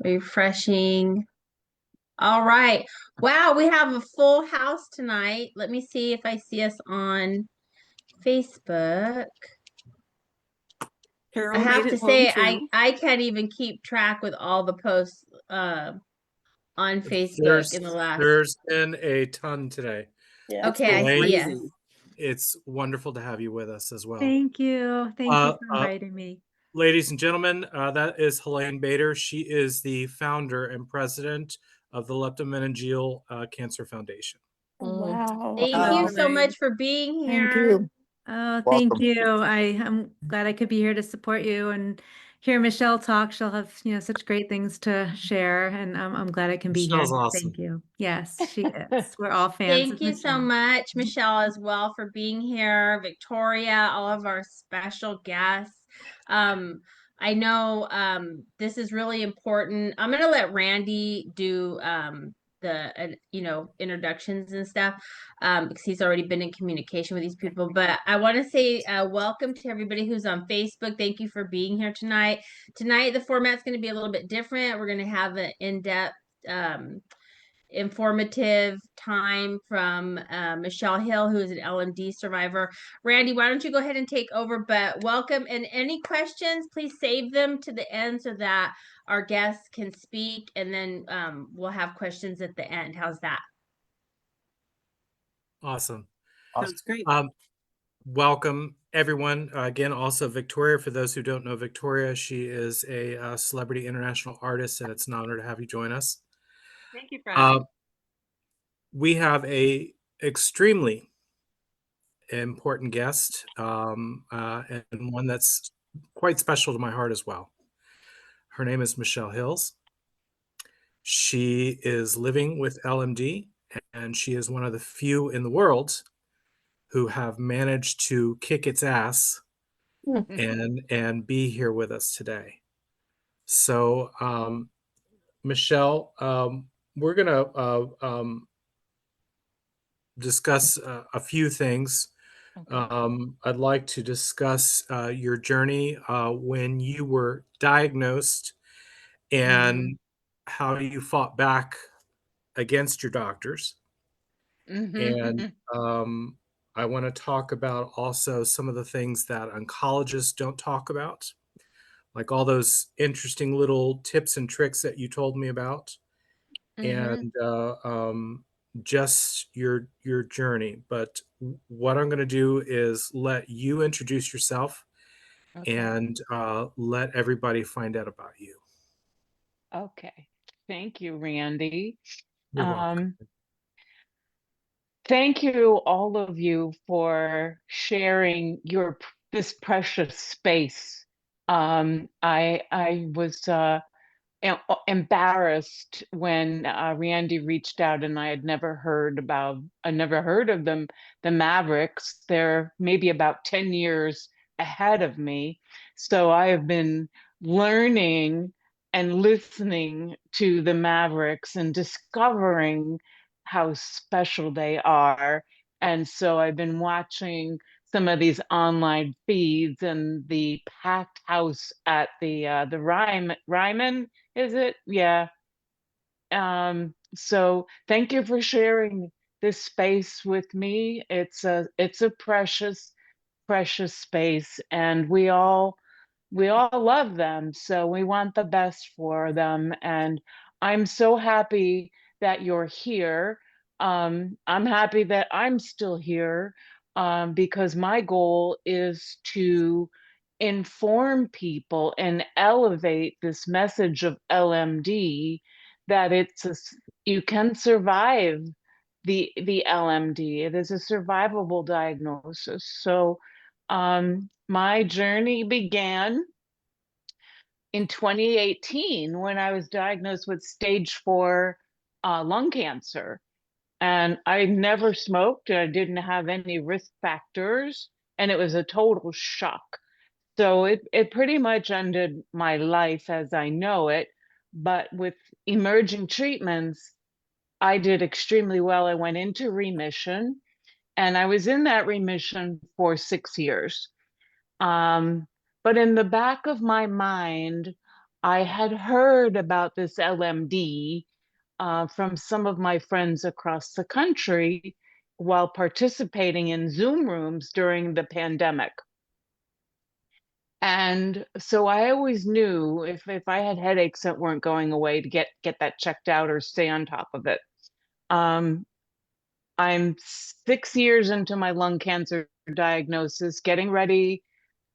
Refreshing. All right. Wow, we have a full house tonight. Let me see if I see us on Facebook. I Carol made have to it home say, I too. I can't even keep track with all the posts on Facebook in the last. There's been a ton today. Yeah, it's Okay, been I Elaine, see us. crazy. it's wonderful to have you with us as well. Thank you. Thank you Uh, for uh, inviting me. Ladies and gentlemen, that is Helene Bader. She is the founder and president of the Leptomeningeal Cancer Foundation. Wow. Thank Hello, you so Elaine. much for being Thank here. you. Oh, thank Welcome. you. I'm glad I could be here to support you and hear Michelle talk. She'll have, such great things to share, and I'm glad I can be here. Michelle's awesome. Thank you. Yes, she is. We're all fans Thank of you so Michelle. much, Michelle, as well, for being here. Victoria, all of our special guests. I know this is really important. I'm gonna let Randy do the introductions and stuff because he's already been in communication with these people. But I want to say welcome to everybody who's on Facebook. Thank you for being here tonight. Tonight the format's going to be a little bit different. We're going to have an in-depth informative time from Michelle Hill, who is an LMD survivor. Randy, why don't you go ahead and take over? But welcome, and any questions, please save them to the end so that our guests can speak, and then we'll have questions at the end. How's that? Awesome. Sounds great. Welcome, everyone. Again, also Victoria. For those who don't know Victoria, she is a celebrity international artist, and it's an honor to have you join us. Thank you for having me. We have a extremely important guest, and one that's quite special to my heart as well. Her name is Michelle Hills. She is living with LMD, and she is one of the few in the world who have managed to kick its ass and be here with us today. So, Michelle, we're going to discuss a few things. I'd like to discuss your journey when you were diagnosed and how you fought back against your doctors. And I want to talk about also some of the things that oncologists don't talk about, like all those interesting little tips and tricks that you told me about, and just your journey. But what I'm going to do is let you introduce yourself and let everybody find out about you. Okay. Thank you, Randy. You're welcome. Thank you, all of you, for sharing this precious space. I was embarrassed when Randy reached out, and I never heard of them, the Mavericks. They're maybe about 10 years ahead of me. So I have been learning and listening to the Mavericks and discovering how special they are. And so I've been watching some of these online feeds and the packed house at the Ryman, is it? Yeah. So thank you for sharing this space with me. It's a precious space, and we all love them, so we want the best for them. And I'm so happy that you're here. I'm happy that I'm still here, because my goal is to inform people and elevate this message of LMD, that you can survive the LMD. It is a survivable diagnosis. So my journey began in 2018 when I was diagnosed with stage 4 lung cancer. And I never smoked. I didn't have any risk factors, and it was a total shock. So it pretty much ended my life as I know it. But with emerging treatments, I did extremely well. I went into remission, and I was in that remission for 6 years. But in the back of my mind, I had heard about this LMD from some of my friends across the country while participating in Zoom rooms during the pandemic. And so I always knew if I had headaches that weren't going away to get that checked out or stay on top of it. I'm 6 years into my lung cancer diagnosis, getting ready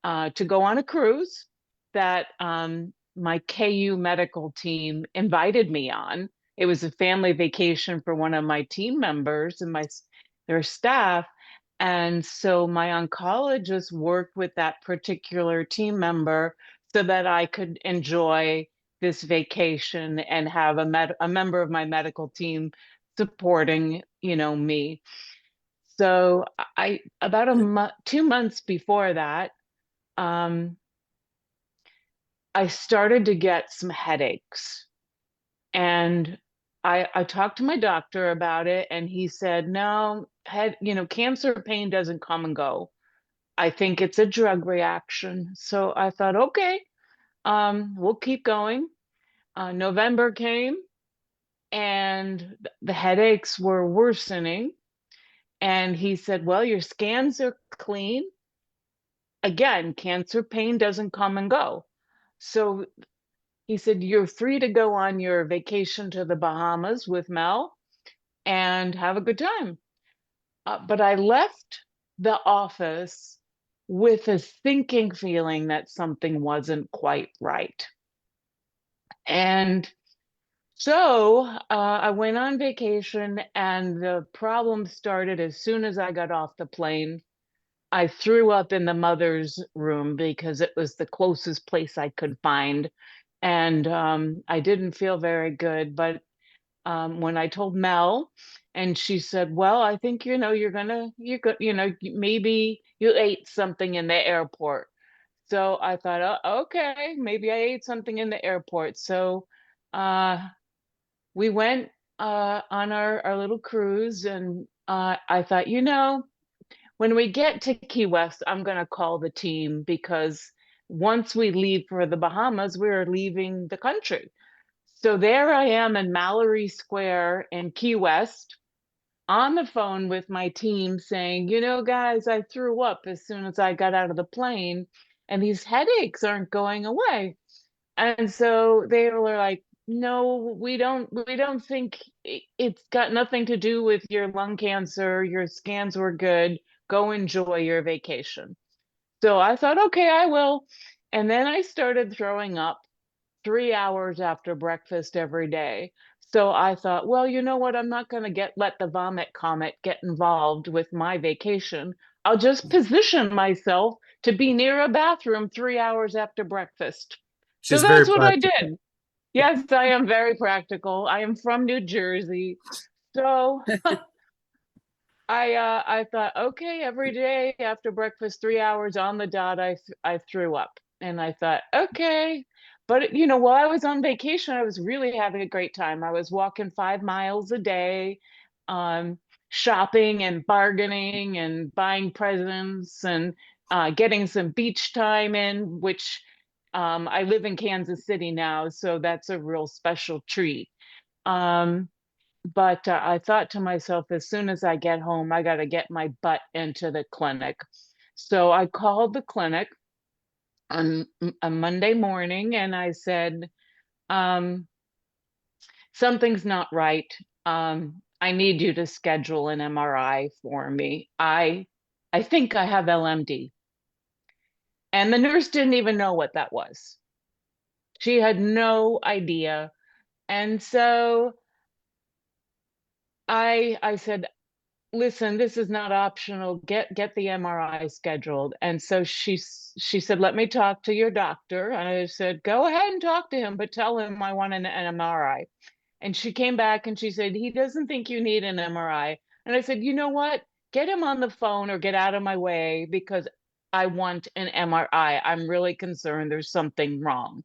to go on a cruise that my KU medical team invited me on. It was a family vacation for one of my team members and their staff. And so my oncologist worked with that particular team member so that I could enjoy this vacation and have a member of my medical team supporting, me. So I about 2 months before that, um, I started to get some headaches. And I talked to my doctor about it, and he said, no, cancer pain doesn't come and go. I think it's a drug reaction. So I thought, okay, we'll keep going. November came, and the headaches were worsening. And he said, well, your scans are clean. Again, cancer pain doesn't come and go. So he said, you're free to go on your vacation to the Bahamas with Mel and have a good time. But I left the office with a sinking feeling that something wasn't quite right. And so I went on vacation, and the problem started as soon as I got off the plane. I threw up in the mother's room because it was the closest place I could find. And I didn't feel very good. But when I told Mel, and she said, well, I think, maybe you ate something in the airport. So I thought, oh, okay, maybe I ate something in the airport. So we went on our little cruise, and I thought, when we get to Key West, I'm going to call the team, because once we leave for the Bahamas, we're leaving the country. So there I am in Mallory Square in Key West on the phone with my team saying, guys, I threw up as soon as I got out of the plane, and these headaches aren't going away. And so they were like, no, we don't think it's got nothing to do with your lung cancer. Your scans were good. Go enjoy your vacation. So I thought, okay, I will. And then I started throwing up 3 hours after breakfast every day. So I thought, well, you know what? I'm not going to let the vomit comet get involved with my vacation. I'll just position myself to be near a bathroom 3 hours after breakfast. So She's very that's what I practical. did. Yes, I am very practical. I am from New Jersey. So I thought, okay, every day after breakfast, 3 hours on the dot, I threw up. And I thought, okay. But while I was on vacation, I was really having a great time. I was walking 5 miles a day, um, shopping and bargaining and buying presents, and getting some beach time in, which I live in Kansas City now, so that's a real special treat. But I thought to myself, as soon as I get home, I got to get my butt into the clinic. So I called the clinic on a Monday morning, and I said, um, something's not right. I need you to schedule an MRI for me. I think I have LMD. And the nurse didn't even know what that was. She had no idea. And so I said, listen, this is not optional. Get the MRI scheduled. And so she said, let me talk to your doctor. And I said, go ahead and talk to him, but tell him I want an MRI. And she came back and she said, he doesn't think you need an MRI. And I said, you know what? Get him on the phone or get out of my way, because I want an MRI. I'm really concerned there's something wrong.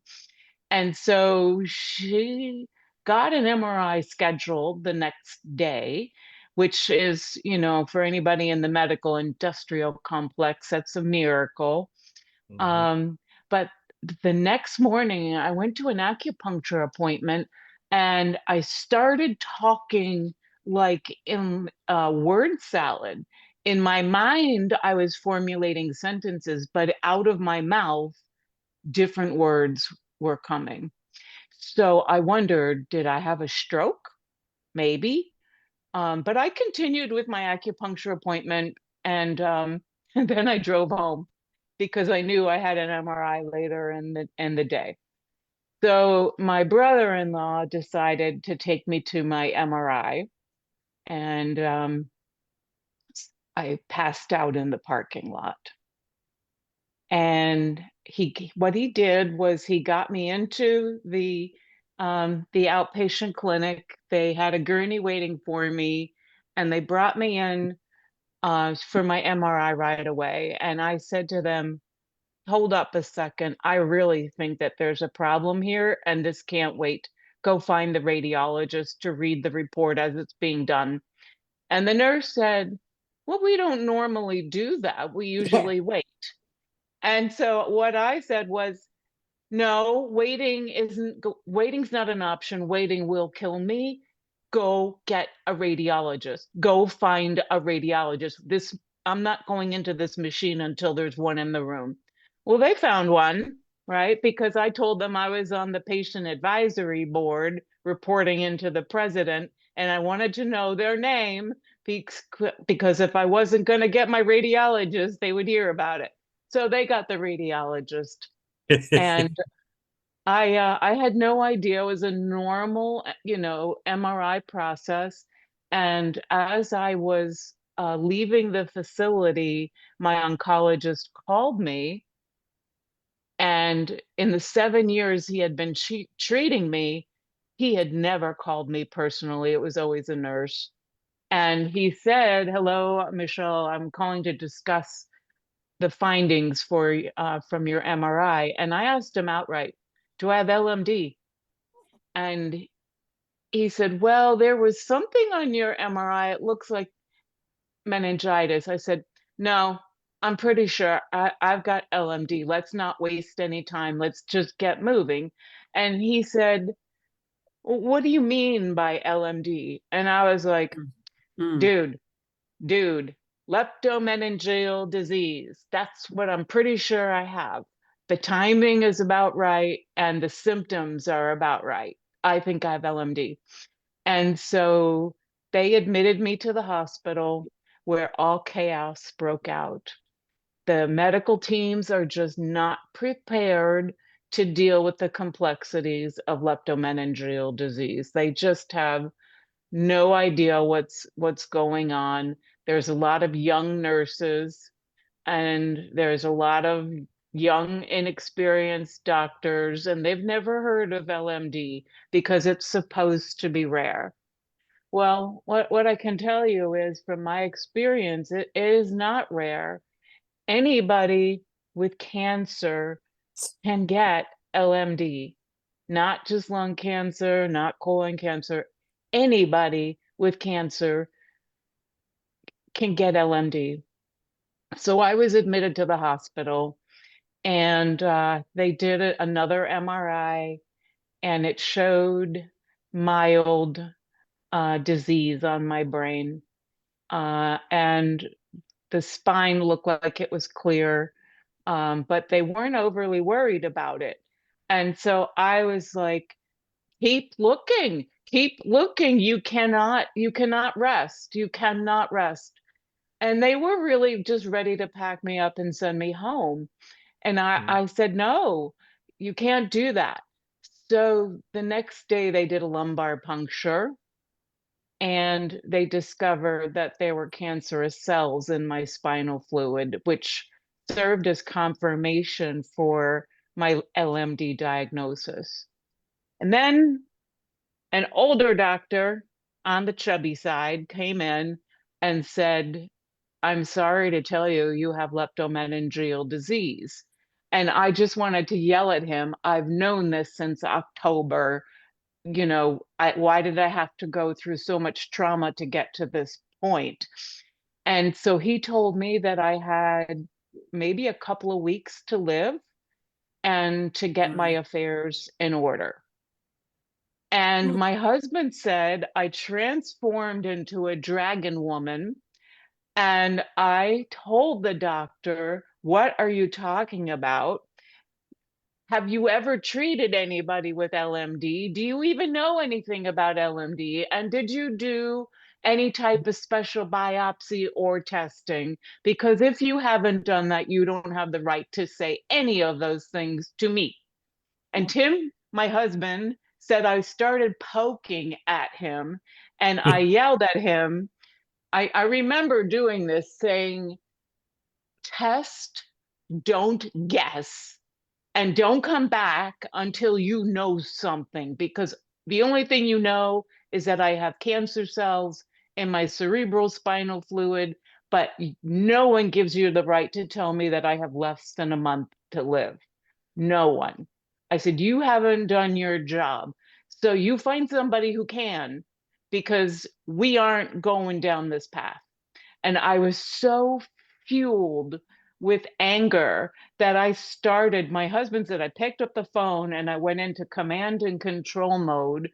And so she got an MRI scheduled the next day, which is, for anybody in the medical industrial complex, that's a miracle. Mhm. But the next morning, I went to an acupuncture appointment and I started talking like in word salad. In my mind, I was formulating sentences, but out of my mouth, different words were coming. So I wondered, did I have a stroke? Maybe. But I continued with my acupuncture appointment and, and then I drove home because I knew I had an MRI later in the day. So my brother-in-law decided to take me to my MRI, and I passed out in the parking lot. And what he did was he got me into the outpatient clinic. They had a gurney waiting for me, and they brought me in for my MRI right away. And I said to them, hold up a second. I really think that there's a problem here, and this can't wait. Go find the radiologist to read the report as it's being done. And the nurse said, well, we don't normally do that. We usually wait. And so what I said was, no, waiting's not an option. Waiting will kill me. Go get a radiologist. Go find a radiologist. I'm not going into this machine until there's one in the room. Well, they found one, right? Because I told them I was on the patient advisory board reporting into the president, and I wanted to know their name because if I wasn't going to get my radiologist, they would hear about it. So they got the radiologist. And I had no idea it was a normal, MRI process. And as I was leaving the facility, my oncologist called me. And in the 7 years he had been treating me, he had never called me personally. It was always a nurse. And he said, hello, Michelle, I'm calling to discuss the findings from your MRI. And I asked him outright, do I have LMD? And he said, well, there was something on your MRI. It looks like meningitis. I said, no, I'm pretty sure I've got LMD. Let's not waste any time. Let's just get moving. And he said, what do you mean by LMD? And I was like, dude, leptomeningeal disease. That's what I'm pretty sure I have. The timing is about right, and the symptoms are about right. I think I have LMD. And so they admitted me to the hospital where all chaos broke out. The medical teams are just not prepared to deal with the complexities of leptomeningeal disease. They just have no idea what's going on. There's a lot of young nurses, and there's a lot of young, inexperienced doctors, and they've never heard of LMD because it's supposed to be rare. Well, what I can tell you is from my experience, it is not rare. Anybody with cancer can get LMD, not just lung cancer, not colon cancer. Anybody with cancer can get LMD. So I was admitted to the hospital, and they did another MRI, and it showed mild disease on my brain. And the spine looked like it was clear, but they weren't overly worried about it. And so I was like, keep looking, keep looking. You cannot rest. You cannot rest. And they were really just ready to pack me up and send me home. And I said, no, you can't do that. So the next day they did a lumbar puncture, and they discovered that there were cancerous cells in my spinal fluid, which served as confirmation for my LMD diagnosis. And then an older doctor on the chubby side came in and said, I'm sorry to tell you, you have leptomeningeal disease. And I just wanted to yell at him. I've known this since October. Why did I have to go through so much trauma to get to this point? And so he told me that I had maybe a couple of weeks to live. and to get my affairs in order. And my husband said I transformed into a dragon woman. And I told the doctor, "What are you talking about? Have you ever treated anybody with LMD? Do you even know anything about LMD? And did you do any type of special biopsy or testing? Because if you haven't done that, you don't have the right to say any of those things to me." And Tim, my husband, said I started poking at him and I yelled at him. I remember doing this, saying, "Test, don't guess, and don't come back until you know something, because the only thing you know is that I have cancer cells in my cerebral spinal fluid, but no one gives you the right to tell me that I have less than a month to live. No one." I said, "You haven't done your job. So you find somebody who can, because we aren't going down this path." And I was so fueled with anger that my husband said, I picked up the phone and I went into command and control mode,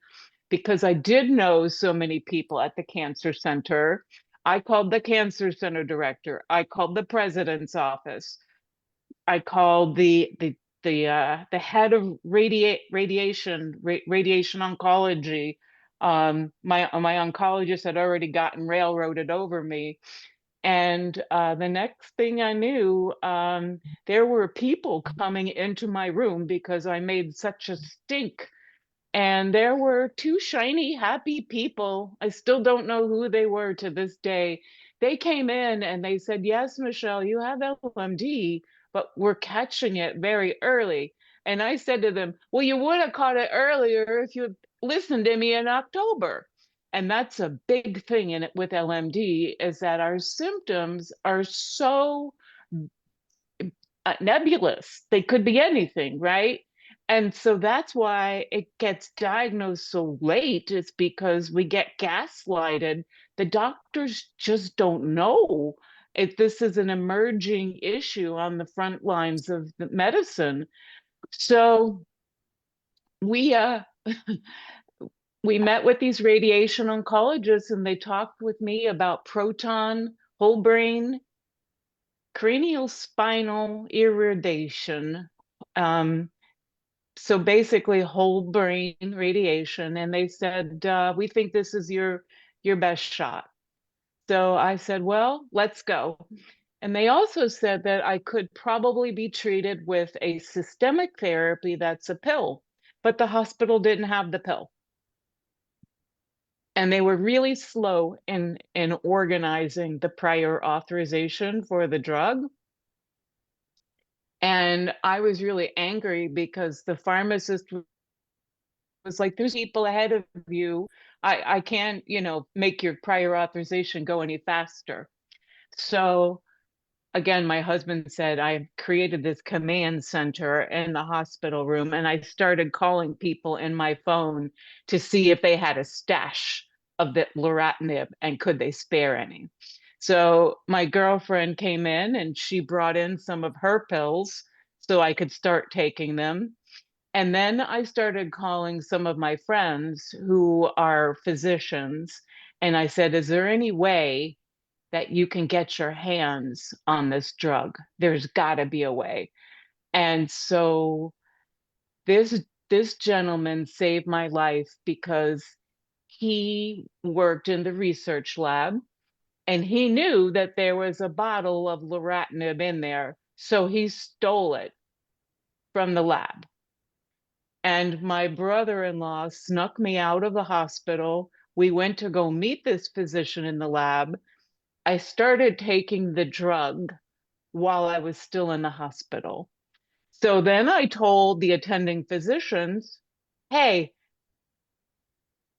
because I did know so many people at the cancer center. I called the cancer center director. I called the president's office. I called the head of radiation oncology. My oncologist had already gotten railroaded over me. And the next thing I knew, there were people coming into my room because I made such a stink. And there were two shiny, happy people. I still don't know who they were to this day. They came in and they said, "Yes, Michelle, you have LMD, but we're catching it very early." And I said to them, "Well, you would have caught it earlier if you listened to me in October." And that's a big thing in it with LMD, is that our symptoms are so nebulous. They could be anything, right? And so that's why it gets diagnosed so late. It's because we get gaslighted. The doctors just don't know if this is an emerging issue on the front lines of the medicine. So we we met with these radiation oncologists and they talked with me about proton, whole brain, cranial spinal irradiation. So basically whole brain radiation. And they said, "We think this is your best shot." So I said, "Well, let's go." And they also said that I could probably be treated with a systemic therapy that's a pill, but the hospital didn't have the pill. And they were really slow in organizing the prior authorization for the drug. And I was really angry because the pharmacist was like, "There's people ahead of you. I can't, make your prior authorization go any faster." So again, my husband said, I created this command center in the hospital room, and I started calling people in my phone to see if they had a stash of the loratinib and could they spare any. So my girlfriend came in and she brought in some of her pills so I could start taking them. And then I started calling some of my friends who are physicians. And I said, "Is there any way that you can get your hands on this drug? There's got to be a way." And so this gentleman saved my life, because he worked in the research lab and he knew that there was a bottle of loratinib in there. So he stole it from the lab. And my brother-in-law snuck me out of the hospital. We went to go meet this physician in the lab. I started taking the drug while I was still in the hospital. So then I told the attending physicians, "Hey,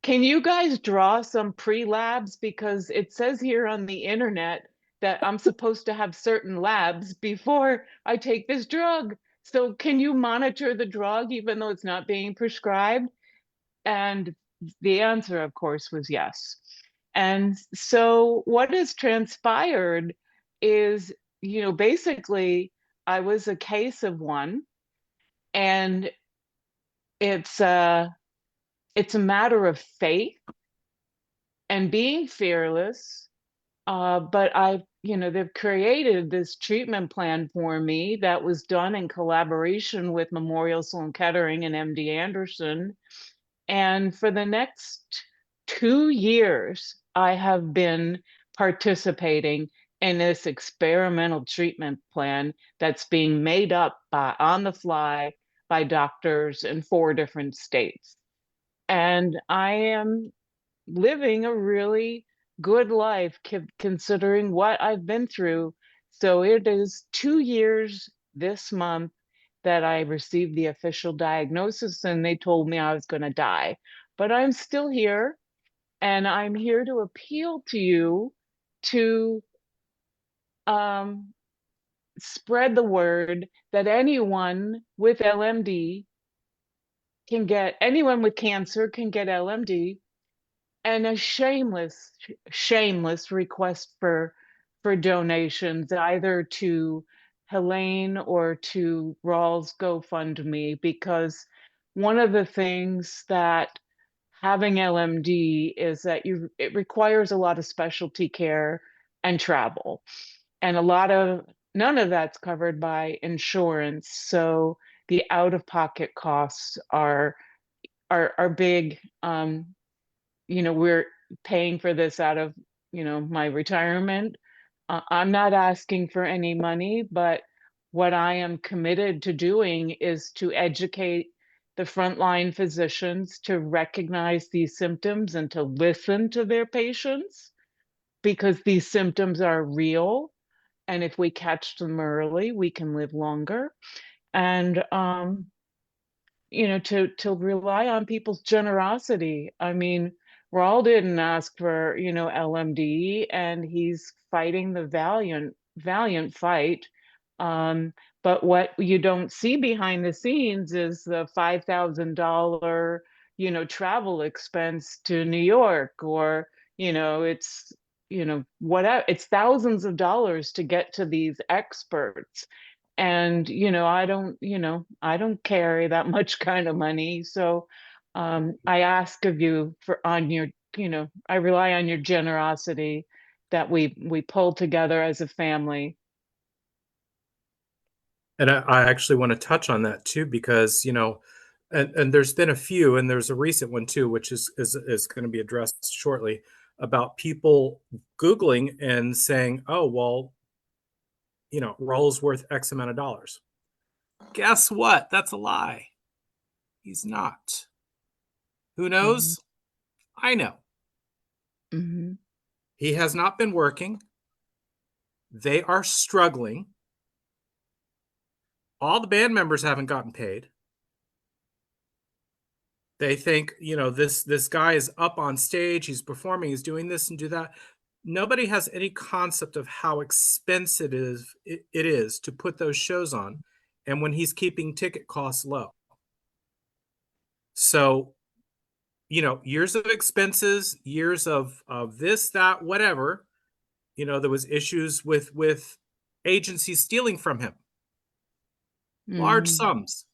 can you guys draw some pre-labs? Because it says here on the internet that I'm supposed to have certain labs before I take this drug. So can you monitor the drug even though it's not being prescribed?" And the answer, of course, was yes. And so what has transpired is, basically I was a case of one. And it's it's a matter of faith and being fearless. But they've created this treatment plan for me that was done in collaboration with Memorial Sloan Kettering and MD Anderson. And for the next 2 years, I have been participating in this experimental treatment plan that's being made up on the fly by doctors in 4 different states. And I am living a really good life considering what I've been through. So it is 2 years this month that I received the official diagnosis, and they told me I was going to die. But I'm still here, and I'm here to appeal to you to um, spread the word that anyone with LMD anyone with cancer can get LMD, and a shameless request for donations either to Helene or to Raul's GoFundMe, because one of the things that having LMD is that it requires a lot of specialty care and travel, and none of that's covered by insurance, so the out-of-pocket costs are big. We're paying for this out of, my retirement. I'm not asking for any money, but what I am committed to doing is to educate the frontline physicians to recognize these symptoms and to listen to their patients, because these symptoms are real. And if we catch them early, we can live longer. And to rely on people's generosity. I mean, Raul didn't ask for, LMD, and he's fighting the valiant fight. Um, but what you don't see behind the scenes is the $5,000, travel expense to New York, or, it's, whatever, it's thousands of dollars to get to these experts. And I don't carry that much kind of money, so I ask of you I rely on your generosity, that we pull together as a family. And I actually want to touch on that too, because and there's been a few, and there's a recent one too, which is going to be addressed shortly, about people Googling and saying, oh, well, Raul's worth X amount of dollars. Guess what? That's a lie. He's not. Who knows? I know. Mm-hmm. He has not been working. They are struggling. All the band members haven't gotten paid. They think, this guy is up on stage, he's performing, he's doing this and do that. Nobody has any concept of how expensive it is to put those shows on, and when he's keeping ticket costs low. So, years of expenses, years of this, that, whatever. There was issues with agencies stealing from him. Large sums.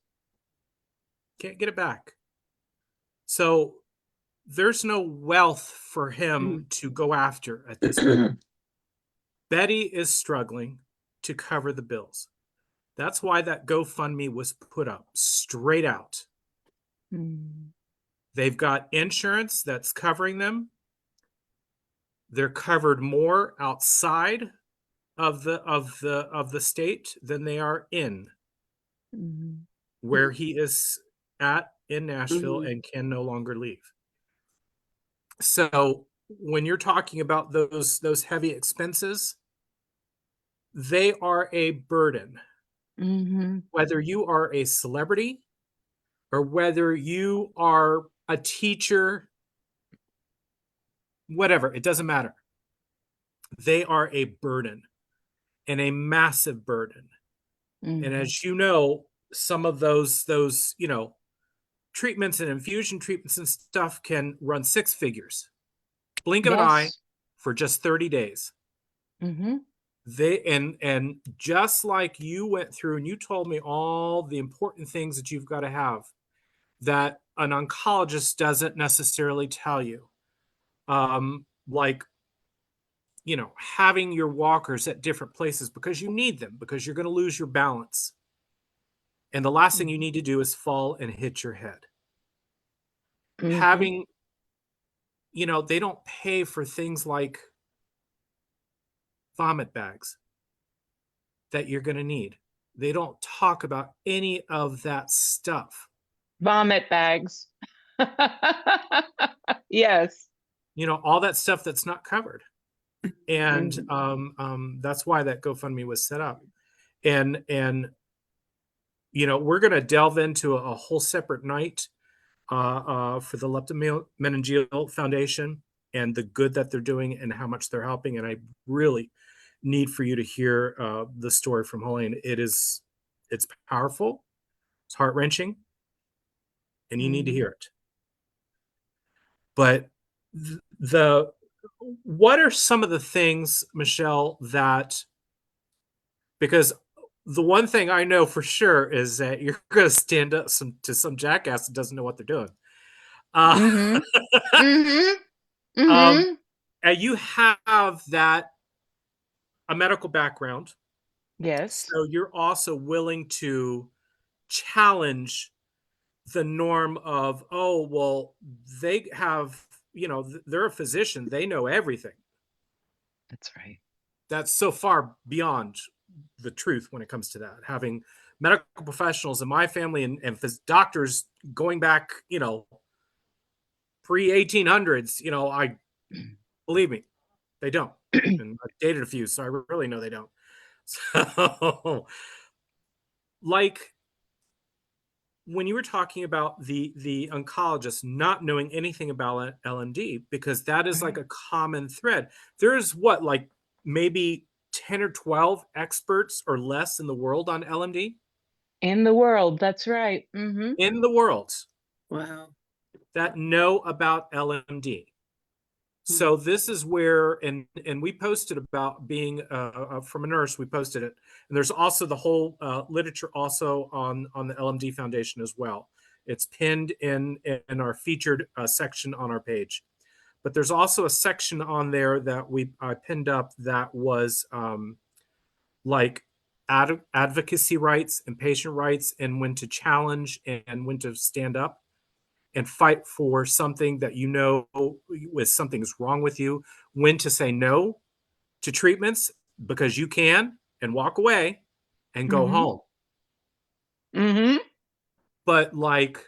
Can't get it back. So there's no wealth for him to go after at this point. Betty is struggling to cover the bills. That's why that GoFundMe was put up straight out. They've got insurance that's covering them. They're covered more outside of the state than they are in, where he is at in Nashville and can no longer leave. So when you're talking about those heavy expenses, they are a burden. Whether you are a celebrity or whether you are a teacher, whatever, it doesn't matter. They are a burden, and a massive burden. And as you know, some of those treatments and infusion treatments and stuff can run 6 figures. Blink of an eye for just 30 days. And just like you went through and you told me all the important things that you've got to have that an oncologist doesn't necessarily tell you. Like, having your walkers at different places because you need them, because you're going to lose your balance. And the last thing you need to do is fall and hit your head. Having, they don't pay for things like vomit bags that you're going to need. They don't talk about any of that stuff. Vomit bags. Yes. All that stuff that's not covered. And that's why that GoFundMe was set up. And we're going to delve into a whole separate night for the Leptomeningeal Foundation and the good that they're doing and how much they're helping. And I really need for you to hear the story from Helene. It's powerful, it's heart-wrenching, and you need to hear it. But what are some of the things, Michelle, because the one thing I know for sure is that you're going to stand up to some jackass that doesn't know what they're doing. And you have a medical background. Yes. So you're also willing to challenge the norm of, oh, well, they have, they're a physician. They know everything. That's right. That's so far beyond the truth when it comes to that. Having medical professionals in my family and doctors going back, pre-1800s, I believe me, they don't. And I've dated a few, so I really know they don't. So, like, when you were talking about the oncologist not knowing anything about LMD, because that is like a common thread. There's like maybe 10 or 12 experts or less in the world on LMD? In the world, that's right. In the world. Wow. That know about LMD. So this is where, and we posted about being from a nurse, we posted it. And there's also the whole literature also on the LMD Foundation as well. It's pinned in our featured section on our page. But there's also a section on there that I pinned up that was like advocacy rights and patient rights, and when to challenge and when to stand up and fight for something that with something's wrong with you, when to say no to treatments because you can and walk away and go home. But like,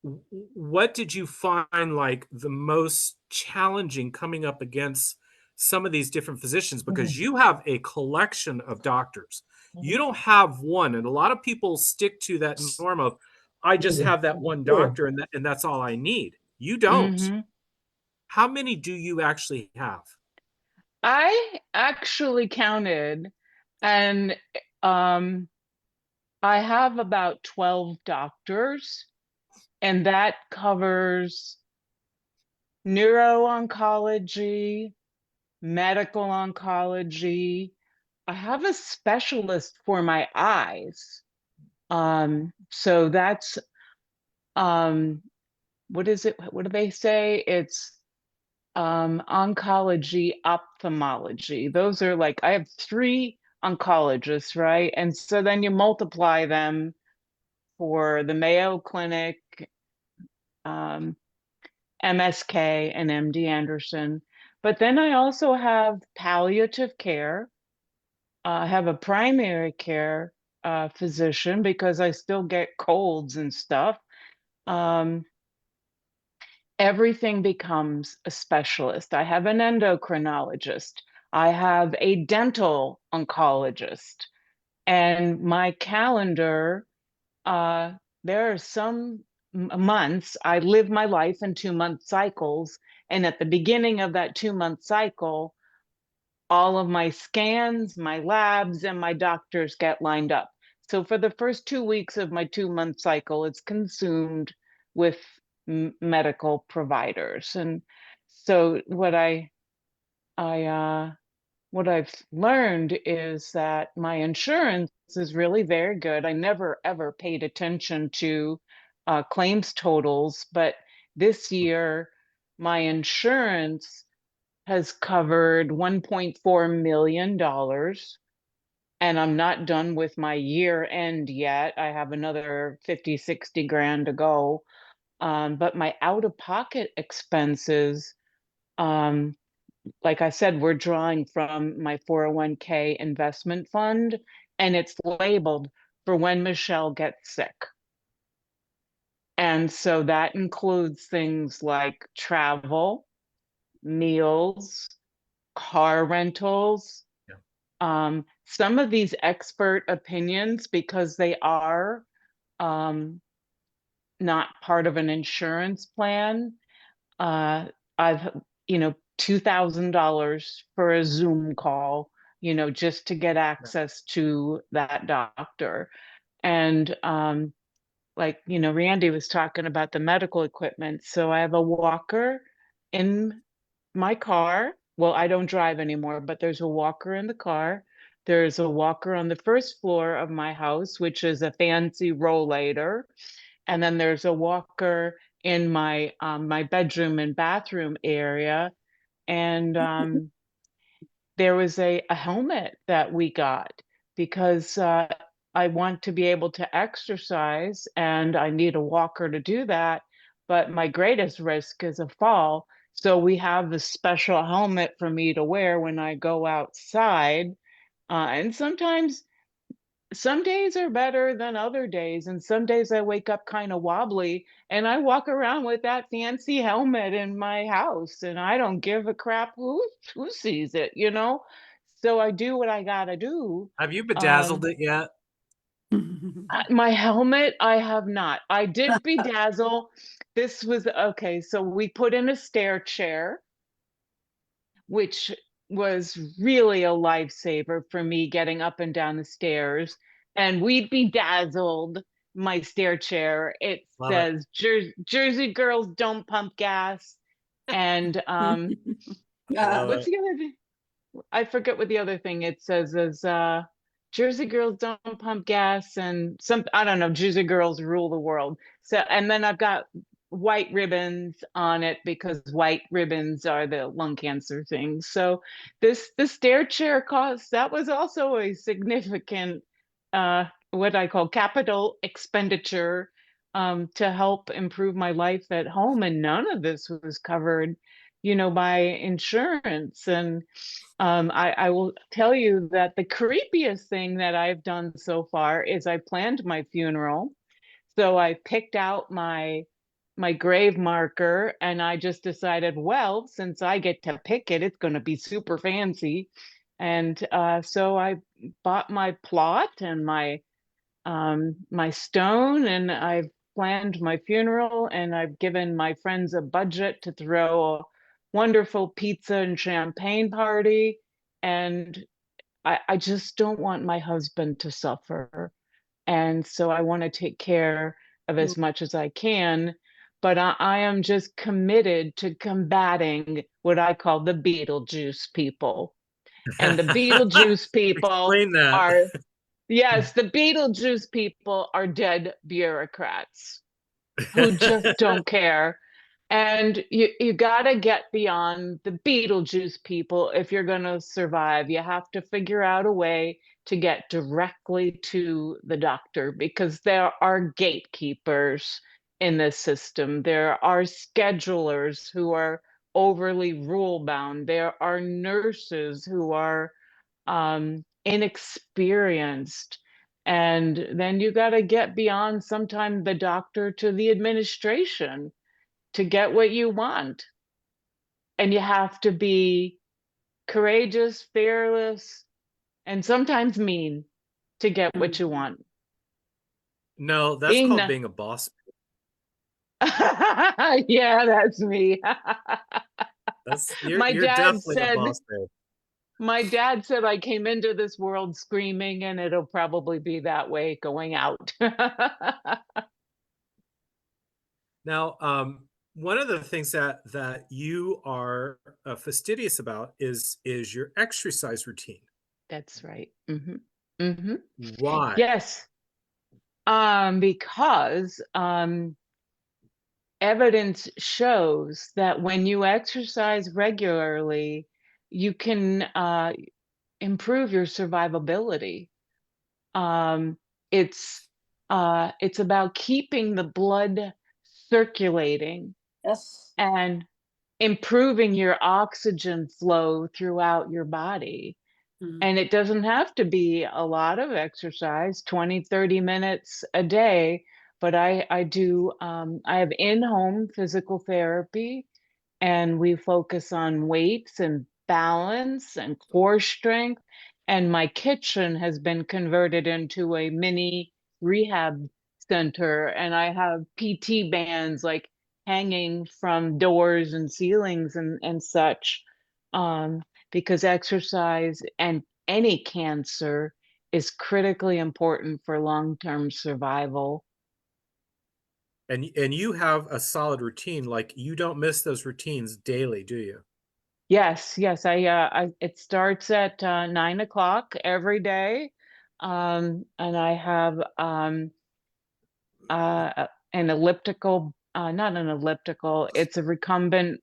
what did you find like the most challenging coming up against some of these different physicians? Because you have a collection of doctors. You don't have one. And a lot of people stick to that norm of, I just have that one doctor and that's all I need. You don't. How many do you actually have? I actually counted, and I have about 12 doctors, and that covers neuro-oncology, medical oncology. I have a specialist for my eyes. So that's what is it? What do they say? It's oncology, ophthalmology. Those are like, I have 3 oncologists, right? And so then you multiply them for the Mayo Clinic, MSK, and MD Anderson. But then I also have palliative care. I have a primary care physician because I still get colds and stuff. Everything becomes a specialist. I have an endocrinologist. I have a dental oncologist. And my calendar, there are some months I live my life in 2-month cycles. And at the beginning of that 2-month cycle, all of my scans, my labs, and my doctors get lined up. So for the first 2 weeks of my 2-month cycle, it's consumed with medical providers. And so what I what I've learned is that my insurance is really very good. I never ever paid attention to claims totals, but this year my insurance has covered $1.4 million, and I'm not done with my year end yet. I have another 50, 60 grand to go. But my out-of-pocket expenses, like I said, we're drawing from my 401k investment fund, and it's labeled for when Michelle gets sick. And so that includes things like travel, meals, car rentals, some of these expert opinions, because they are not part of an insurance plan. I've, $2,000 for a Zoom call, just to get access to that doctor. And Randy was talking about the medical equipment. So I have a walker in my car. Well, I don't drive anymore, but there's a walker in the car. There's a walker on the first floor of my house, which is a fancy rollator. And then there's a walker in my my bedroom and bathroom area. And there was a helmet that we got because I want to be able to exercise and I need a walker to do that. But my greatest risk is a fall. So we have this special helmet for me to wear when I go outside. And sometimes some days are better than other days. And some days I wake up kind of wobbly and I walk around with that fancy helmet in my house and I don't give a crap who sees it, So I do what I gotta do. Have you bedazzled it yet? My helmet, I have not. I did bedazzle. This was okay. So we put in a stair chair, which was really a lifesaver for me getting up and down the stairs. And we bedazzled my stair chair. It Love it. says Jersey girls don't pump gas. And what's the other thing? I forget what the other thing it says is Jersey girls don't pump gas and I don't know, Jersey girls rule the world. So, and then I've got white ribbons on it because white ribbons are the lung cancer thing. So the stair chair cost, that was also a significant what I call capital expenditure to help improve my life at home. And none of this was covered, by insurance. And I will tell you that the creepiest thing that I've done so far is I planned my funeral. So I picked out my grave marker and I just decided, well, since I get to pick it, it's going to be super fancy. And so I bought my plot and my stone, and I've planned my funeral, and I've given my friends a budget to throw a wonderful pizza and champagne party. And I just don't want my husband to suffer. And so I want to take care of as much as I can. But I am just committed to combating what I call the Beetlejuice people. And the Beetlejuice people Explain that. are, yes, the Beetlejuice people are dead bureaucrats who just don't care. And you got to get beyond the Beetlejuice people if you're going to survive. You have to figure out a way to get directly to the doctor because there are gatekeepers in this system. There are schedulers who are overly rule bound. There are nurses who are inexperienced. And then you got to get beyond sometimes the doctor to the administration to get what you want. And you have to be courageous, fearless, and sometimes mean to get what you want. No, that's called being a boss. Yeah, that's me. You're My dad definitely a said, boss babe. my dad said I came into this world screaming, and it'll probably be that way going out. Now, one of the things that you are fastidious about is your exercise routine. That's right. Mm-hmm. Why? Yes. Because evidence shows that when you exercise regularly, you can improve your survivability. Um, it's about keeping the blood circulating Yes. and improving your oxygen flow throughout your body. Mhm. And it doesn't have to be a lot of exercise, 20, 30 minutes a day. But I do, I have in-home physical therapy, and we focus on weights and balance and core strength. And my kitchen has been converted into a mini rehab center, and I have PT bands like hanging from doors and ceilings and such, because exercise and any cancer is critically important for long-term survival. And you have a solid routine, like you don't miss those routines daily, do you? Yes, yes, it starts at 9 o'clock every day. And I have an elliptical, not an elliptical, it's a recumbent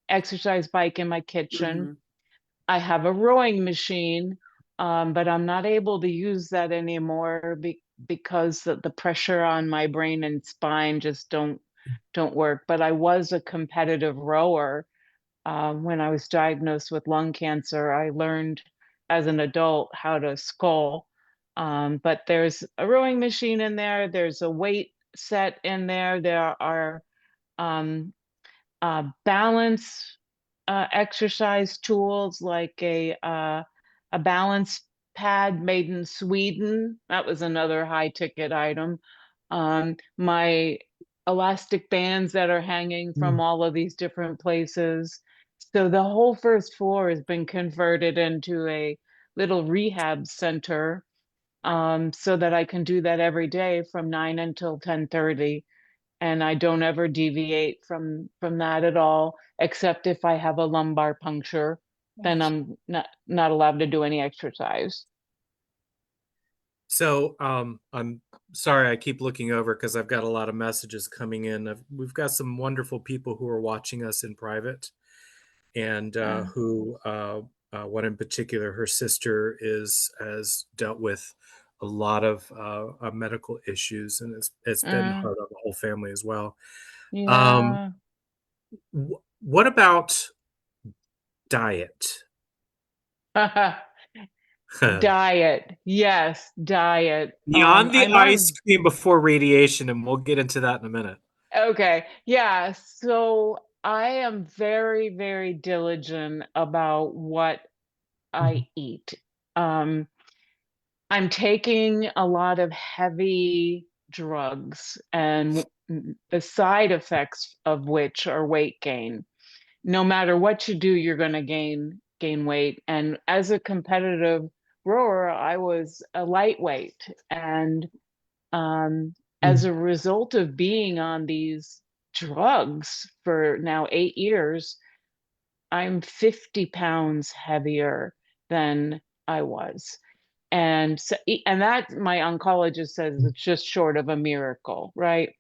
exercise bike in my kitchen. Mhm. I have a rowing machine, but I'm not able to use that anymore because the pressure on my brain and spine just don't work. But I was a competitive rower. When I was diagnosed with lung cancer, I learned as an adult how to scull. But there's a rowing machine in there. There's a weight set in there. There are um, balance exercise tools like a balance pad made in Sweden. That was another high ticket item. My elastic bands that are hanging from Mm. all of these different places. So the whole first floor has been converted into a little rehab center, so that I can do that every day from 9 until 10:30, and I don't ever deviate from that at all, except if I have a lumbar puncture, then I'm not allowed to do any exercise. So, I'm sorry I keep looking over because I've got a lot of messages coming in. We've got some wonderful people who are watching us in private, and Uh, who one in particular, her sister has dealt with a lot of medical issues, and it's been uh, hard on the whole family as well. Um, yeah. what about diet? Diet. Yes, diet. Beyond the I'm ice on. cream before radiation, and we'll get into that in a minute. Okay. Yeah. So I am very, very diligent about what I Mhm. eat. Um, I'm taking a lot of heavy drugs, and the side effects of which are weight gain. No matter what you do, you're going to gain weight. And as a competitive rower, I was a lightweight, and as Mm. a result of being on these drugs for now 8 years, I'm 50 pounds heavier than I was. And so, and that my oncologist says it's just short of a miracle, right?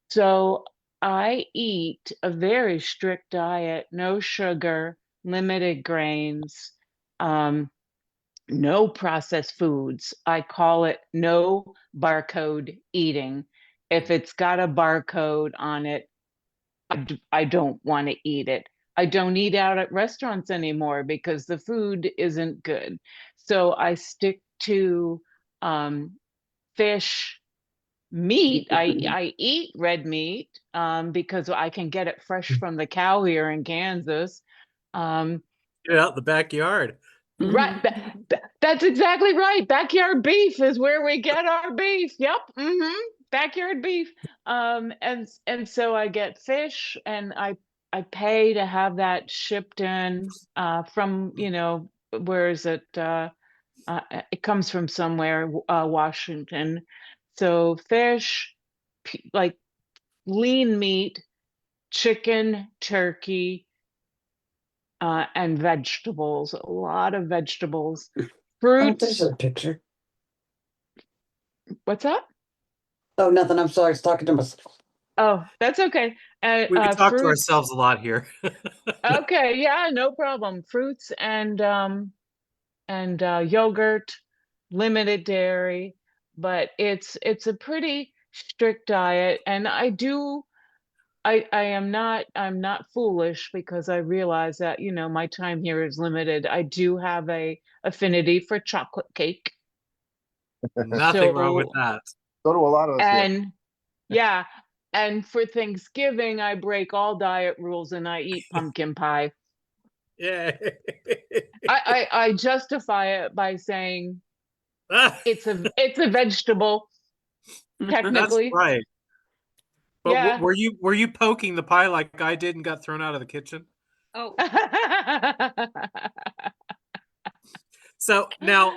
So I eat a very strict diet, no sugar, limited grains, um, no processed foods. I call it no barcode eating. If it's got a barcode on it, I don't want to eat it. I don't eat out at restaurants anymore because the food isn't good. So I stick to um, fish, meat. I eat red meat, because I can get it fresh from the cow here in Kansas. Um, Get it out in the backyard. right, that's exactly right. Backyard beef is where we get our beef. Yep, backyard beef. And so I get fish, and I pay to have that shipped in from, where is it? It comes from somewhere, Washington. So fish, like lean meat, chicken, turkey, and vegetables. A lot of vegetables. Fruits. a picture. What's up? Oh, nothing. I'm sorry. I was talking to myself. Oh, that's okay. We talk to Fruits. ourselves a lot here. Okay, yeah, no problem. Fruits and yogurt, limited dairy, but it's a pretty strict diet, and I'm not foolish because I realize that, my time here is limited. I do have a affinity for chocolate cake. Nothing wrong with So, that. So do a lot of us here. and yeah, and for Thanksgiving, I break all diet rules and I eat pumpkin pie. Yeah. I justify it by saying it's a vegetable, That's technically. right. But Yeah. were you poking the pie like I did and got thrown out of the kitchen? Oh, So now,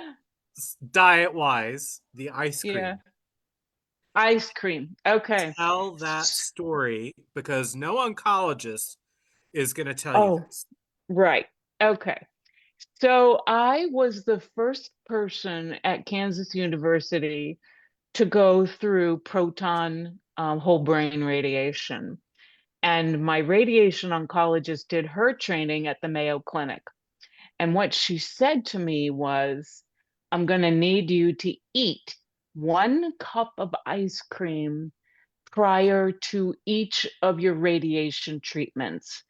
diet wise, the ice cream. Yeah. Ice cream. Okay. Tell that story because no oncologist is going to tell you Oh, this. right. Okay. So I was the first person at Kansas University to go through proton whole brain radiation. And my radiation oncologist did her training at the Mayo Clinic. And what she said to me was, I'm going to need you to eat 1 cup of ice cream prior to each of your radiation treatments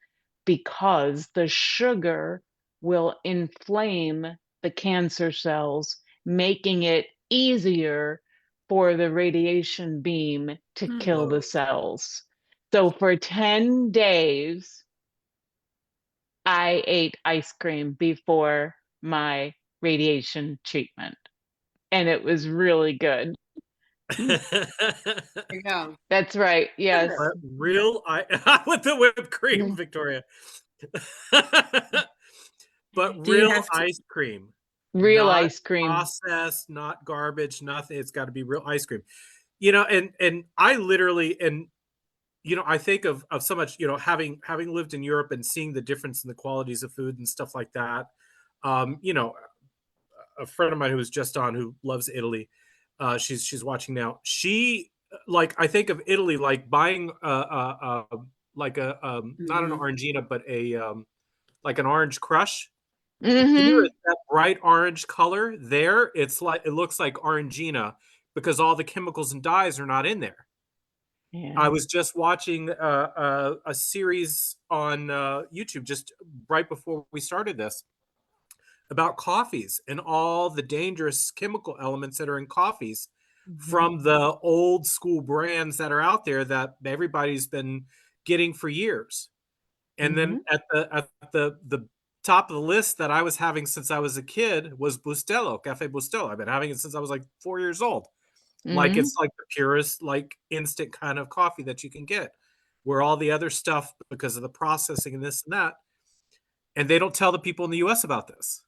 because the sugar will inflame the cancer cells, making it easier for the radiation beam to kill the cells. So for 10 days, I ate ice cream before my radiation treatment, and it was really good. yeah. That's right. Yes. But with the whipped cream, Victoria. But Do you real have to? ice cream. Real Not ice cream. processed, not garbage, nothing. It's got to be real ice cream. And I literally, and I think of so much, having lived in Europe and seeing the difference in the qualities of food and stuff like that. A friend of mine who was just on, who loves Italy, she's watching now. She, like, I think of Italy like buying like not an orangina, but a like an orange crush. Here, Mm-hmm. it's that bright orange color. There, it looks like orangina because all the chemicals and dyes are not in there. Yeah. I was just watching a series on YouTube just right before we started this about coffees and all the dangerous chemical elements that are in coffees from the old school brands that are out there that everybody's been getting for years. And then at the top of the list that I was having since I was a kid was Bustelo, Cafe Bustelo. I've been having it since I was like 4 years old. Like, it's like the purest, like, instant kind of coffee that you can get, where all the other stuff, because of the processing and this and that, and they don't tell the people in the US about this.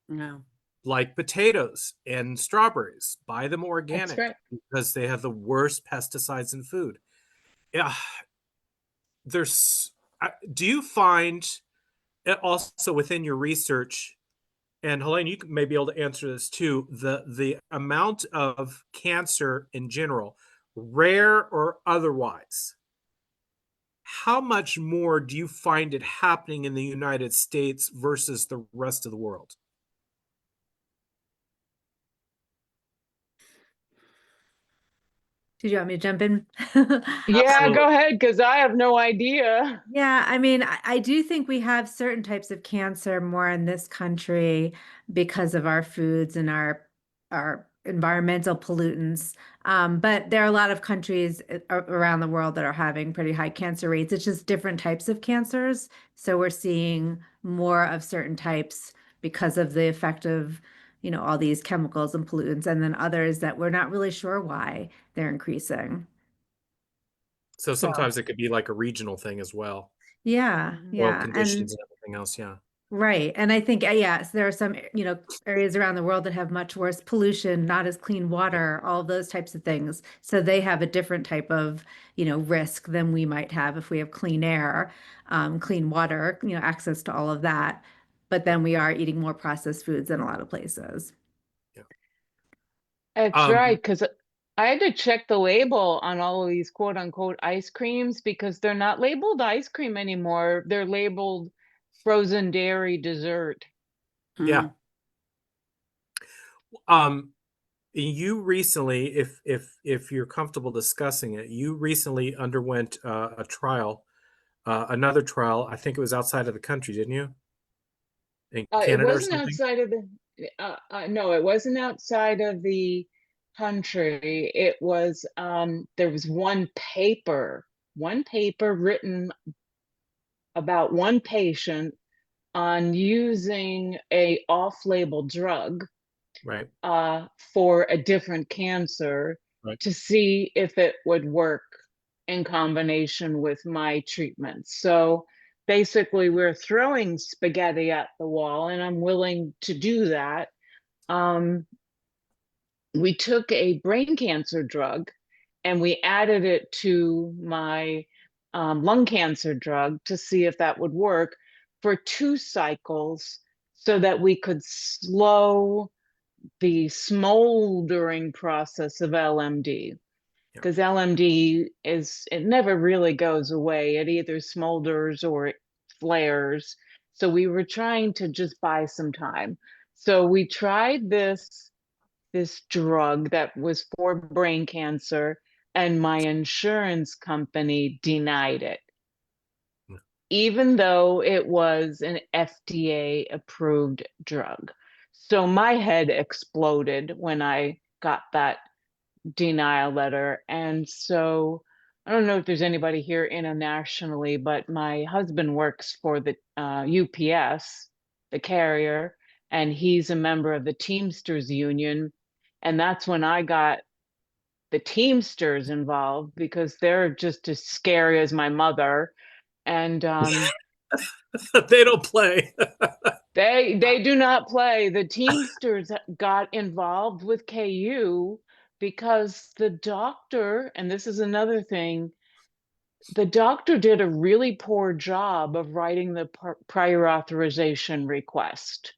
No. Like potatoes and strawberries, buy them organic right. because they have the worst pesticides in food. Yeah, do you find also within your research, and Helene, you may be able to answer this too, the amount of cancer in general, rare or otherwise, how much more do you find it happening in the United States versus the rest of the world? Did you want me to jump in? Yeah, Absolutely. go ahead, because I have no idea. Yeah, I mean, I do think we have certain types of cancer more in this country because of our foods and our environmental pollutants. But there are a lot of countries around the world that are having pretty high cancer rates. It's just different types of cancers. So we're seeing more of certain types because of the effect of, all these chemicals and pollutants, and then others that we're not really sure why they're increasing. So So sometimes it could be like a regional thing as well. yeah, Soil yeah. conditions and everything else, yeah. Right. And I think, yes, there are some, areas around the world that have much worse pollution, not as clean water, all of those types of things. So they have a different type of, risk than we might have if we have clean air, clean water, access to all of that. But then we are eating more processed foods in a lot of places. Yeah. That's right, Um, because I had to check the label on all of these quote unquote ice creams because they're not labeled ice cream anymore. They're labeled frozen dairy dessert. yeah. Um, you recently, if you're comfortable discussing it, you recently underwent a trial, another trial. I think it was outside of the country, didn't you? In It Canada or wasn't something? outside of the, no, it wasn't outside of the country. It was, there was one paper written about one patient on using a off-label drug Right. for a different cancer Right. to see if it would work in combination with my treatment. So basically, we're throwing spaghetti at the wall, and I'm willing to do that. We took a brain cancer drug and we added it to my lung cancer drug to see if that would work for 2 cycles so that we could slow the smoldering process of LMD. Yeah. Because LMD it never really goes away. It either smolders or it flares. So we were trying to just buy some time. So we tried this drug that was for brain cancer, and my insurance company denied it, Mm. even though it was an FDA approved drug. So my head exploded when I got that denial letter. And so I don't know if there's anybody here internationally, but my husband works for the UPS, the carrier, and he's a member of the Teamsters Union. And that's when I got the Teamsters involved because they're just as scary as my mother. And They don't play. they do not play. The Teamsters got involved with KU because the doctor, and this is another thing, the doctor did a really poor job of writing the prior authorization request.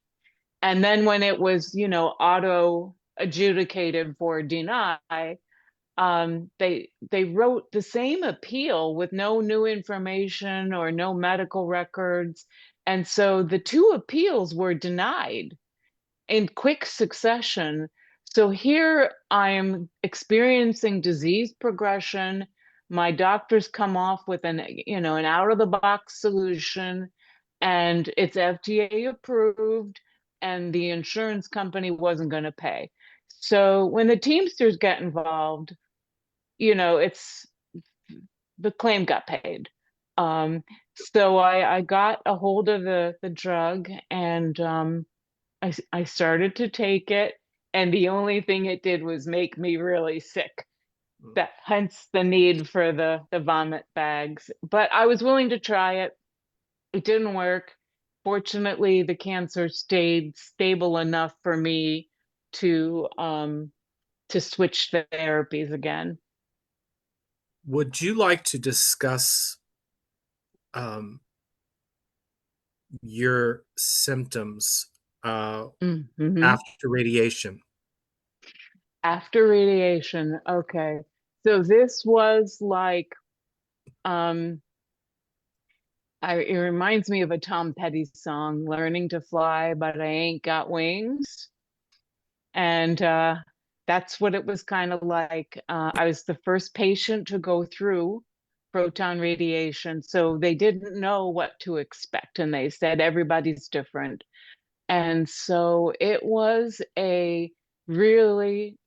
And then when it was, auto adjudicated for deny, they wrote the same appeal with no new information or no medical records. And so the 2 appeals were denied in quick succession. So here I am experiencing disease progression. My doctors come off with an out of the box solution, and it's FDA approved, and the insurance company wasn't going to pay. So when the Teamsters get involved, it's the claim got paid. So I got a hold of the drug, and I started to take it, and the only thing it did was make me really sick. That hence the need for the vomit bags. But I was willing to try it. It didn't work. Fortunately, the cancer stayed stable enough for me to switch therapies again. Would you like to discuss um, your symptoms Mhm. after radiation? After radiation, okay. So this was like, um, it reminds me of a Tom Petty song, Learning to Fly, but I Ain't Got Wings. And that's what it was kind of like. I was the first patient to go through proton radiation, so they didn't know what to expect, and they said everybody's different. And so it was a really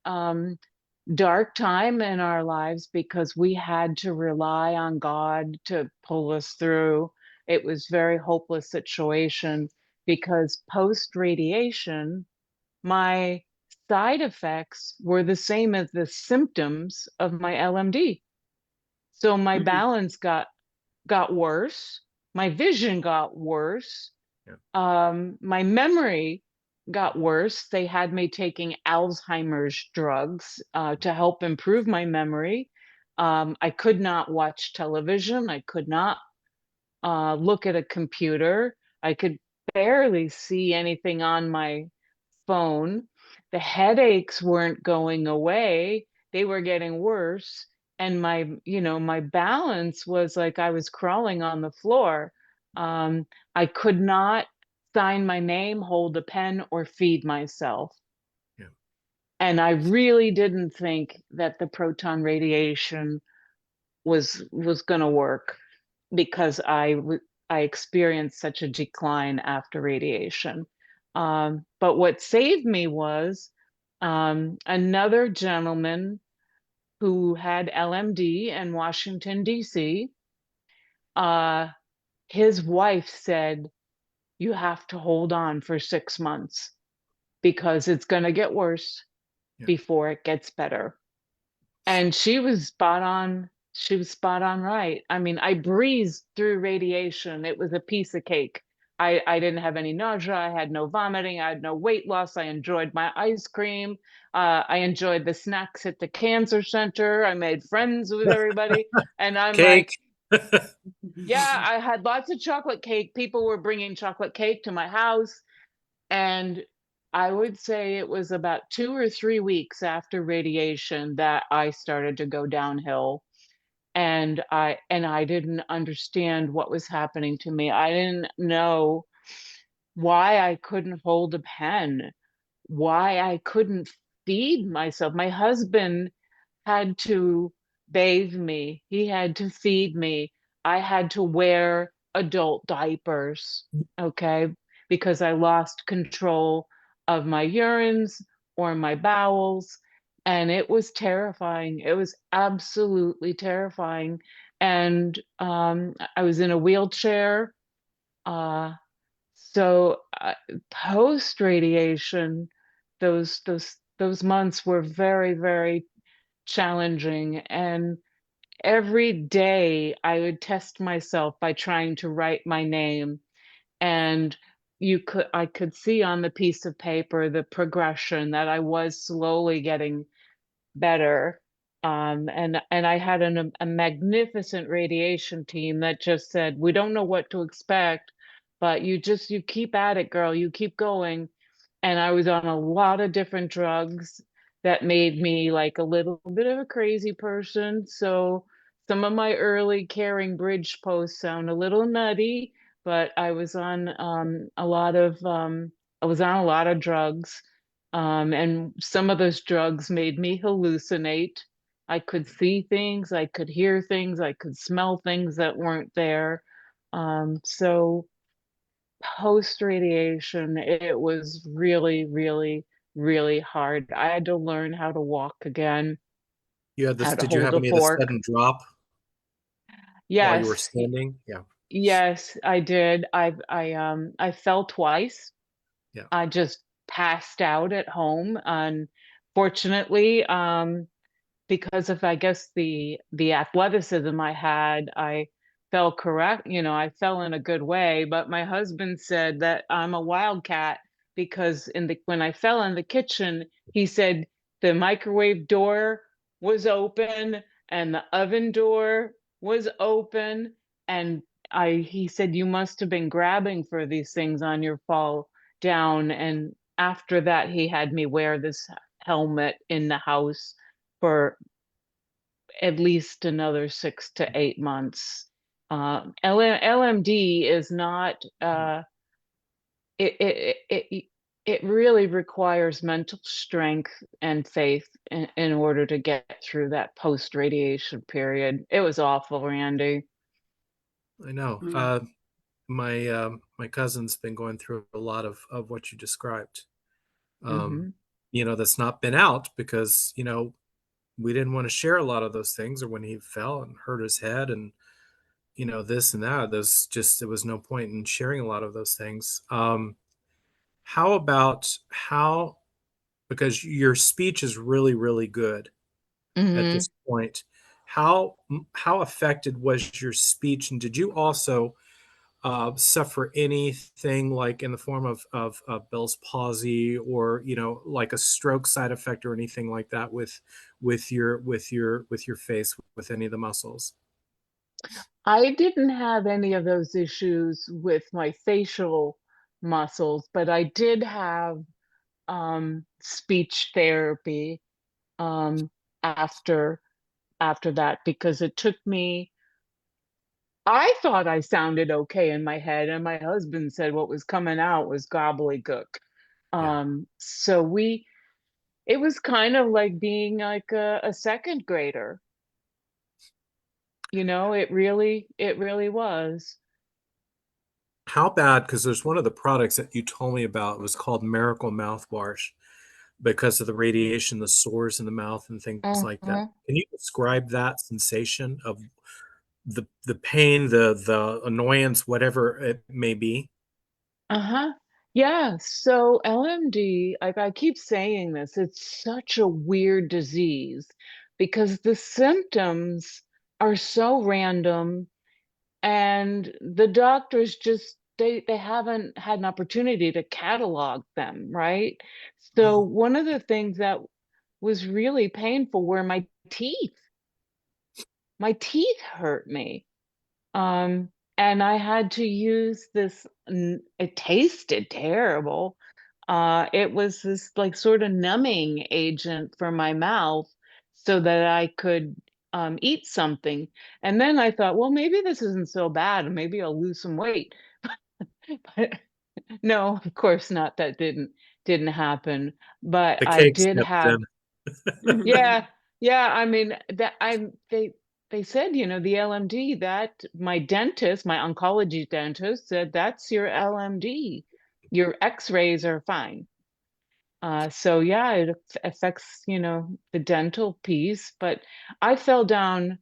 dark time in our lives because we had to rely on God to pull us through. It was very hopeless situation because post radiation, my side effects were the same as the symptoms of my LMD. So my Mhm. balance got worse, my vision got worse, My memory got worse. They had me taking Alzheimer's drugs to help improve my memory. I could not watch television. I could not look at a computer. I could barely see anything on my phone. The headaches weren't going away. They were getting worse. And my balance was like I was crawling on the floor. I could not sign my name, hold a pen, or feed myself. Yeah. And I really didn't think that the proton radiation was going to work because I experienced such a decline after radiation. But what saved me was another gentleman who had LMD in Washington, D.C. Uh, his wife said, "You have to hold on for 6 months because it's going to get worse before it gets better." And she was spot on. She was spot on right. I mean, I breezed through radiation. It was a piece of cake. I didn't have any nausea. I had no vomiting. I had no weight loss. I enjoyed my ice cream. I enjoyed the snacks at the cancer center. I made friends with everybody. And I'm Cake. like, yeah, I had lots of chocolate cake. People were bringing chocolate cake to my house. And I would say it was about 2 or 3 weeks after radiation that I started to go downhill. And I didn't understand what was happening to me. I didn't know why I couldn't hold a pen, why I couldn't feed myself. My husband had to bathe me, he had to feed me. I had to wear adult diapers, okay, because I lost control of my urines or my bowels. And it was terrifying. It was absolutely terrifying. And I was in a wheelchair. Uh, so post radiation, those months were very, very challenging. And every day I would test myself by trying to write my name. And I could see on the piece of paper the progression that I was slowly getting better. And I had a magnificent radiation team that just said, "We don't know what to expect, but you keep at it, girl. You keep going." And I was on a lot of different drugs that made me like a little bit of a crazy person. So some of my early caring bridge posts sound a little nutty, but I was on a lot of drugs. And some of those drugs made me hallucinate. I could see things, I could hear things, I could smell things that weren't there. So post radiation, it was really, really, really hard. I had to learn how to walk again, You had this, how to did you hold have a any of the fork. sudden drop while you were Yes, standing? Yeah. yes, I did. I fell twice. Yeah. I just passed out at home. Unfortunately, because of I guess the athleticism I had, I fell correct, I fell in a good way, but my husband said that I'm a wildcat because in the when I fell in the kitchen, he said the microwave door was open and the oven door was open, and he said you must have been grabbing for these things on your fall down. And after that he had me wear this helmet in the house for at least another 6 to 8 months. LMD is not, it really requires mental strength and faith in order to get through that post radiation period. It was awful, Randy. I know. Mm. My cousin's been going through a lot of what you described. Hmm. That's not been out because, we didn't want to share a lot of those things, or when he fell and hurt his head and, this and that, there was no point in sharing a lot of those things. How about because your speech is really, really good at Hmm. this point, how affected was your speech? And did you also suffer anything like in the form of Bell's palsy, or like a stroke side effect or anything like that with your face, with any of the muscles? I didn't have any of those issues with my facial muscles, but I did have speech therapy um, after after that, because it took me. I thought I sounded okay in my head, and my husband said what was coming out was gobbledygook. Yeah. So it was kind of like being like a second grader. It really was. How bad? Because there's one of the products that you told me about, was called Miracle Mouthwash, because of the radiation, the sores in the mouth and things like that. Uh-huh. Can you describe that sensation of the pain, the annoyance, whatever it may be? Uh-huh. Yeah. So LMD, like I keep saying this, it's such a weird disease because the symptoms are so random, and the doctors just they haven't had an opportunity to catalog them, right? So Oh, one of the things that was really painful were my teeth. My teeth hurt me. And I had to use this, it tasted terrible. It was this like sort of numbing agent for my mouth so that I could eat something. And then I thought, well, maybe this isn't so bad, and maybe I'll lose some weight. But no, of course not. That didn't happen. But the I cake did stepped have. in. Yeah, yeah. I mean, that I they said, the LMD, that my dentist, my oncology dentist said that's your LMD. Your X-rays are fine. So yeah, it affects, the dental piece. But I fell down,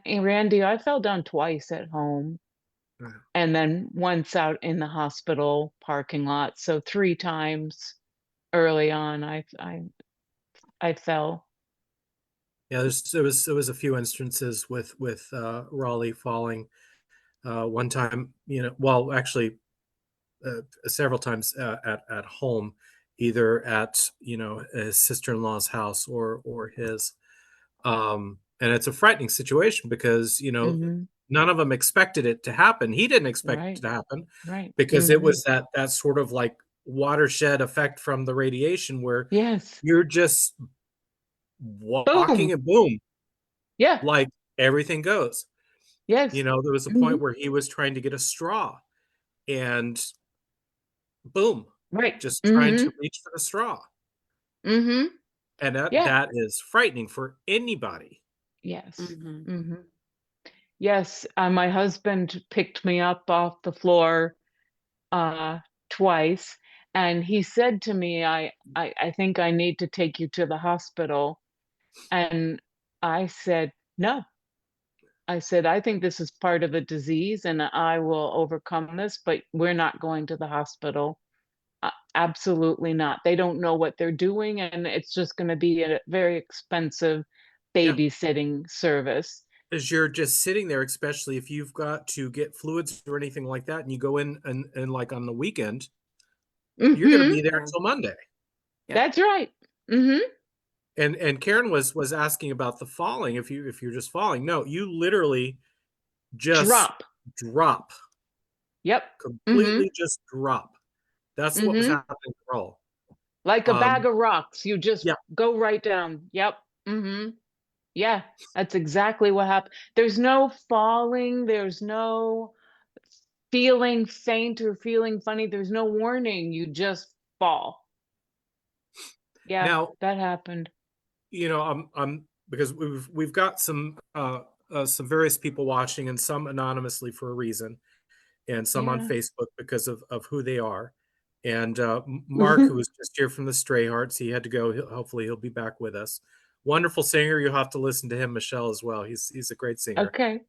Randy, I fell down twice at home, and then once out in the hospital parking lot. So three times early on, I fell. Yeah, there was a few instances with Raleigh falling. One time, well, actually, several times at home, either at his sister-in-law's house or his. And it's a frightening situation because Hmm. none of them expected it to happen. He didn't expect it Right, to happen right. because it Hmm. was that sort of like watershed effect from the radiation, where Yes. you're just walking Boom. and boom, Yeah. like everything goes. Yes. There was a Hmm. point where he was trying to get a straw, and boom, Right. just trying Hmm. to reach for the straw. Hmm. And that Yeah. that is frightening for anybody. Yes. Mhm. Hmm. Yes. My husband picked me up off the floor uh twice, and he said to me, I think I need to take you to the hospital. And I said, no. I said, I think this is part of the disease and I will overcome this, but we're not going to the hospital. Absolutely not. They don't know what they're doing, and it's just going to be a very expensive Yeah, babysitting service. as you're just sitting there, especially if you've got to get fluids or anything like that, and you go in and like on the weekend, you're gonna Hmm. be there Yeah. till Monday. Yep. That's right. Hmm. And Karen was asking about the falling, if you're just falling. No, you literally just Drop. drop, Yep. Hmm. completely just drop. That's what was Hmm. happening to Roll. Like a bag Um, of rocks. You just yeah. go right down. Yep. Hmm. Yeah, that's exactly what happened. There's no falling. There's no feeling faint or feeling funny. There's no warning. You just fall. Yeah, Now, that happened. I'm because we've got some various people watching, and some anonymously for a reason, and some on Yeah. Facebook because of who they are. And Mark, who was just here from the Stray Hearts, he had to go. Hopefully, he'll be back with us. Wonderful singer. You'll have to listen to him, Michelle, as well. He's a great singer. Okay.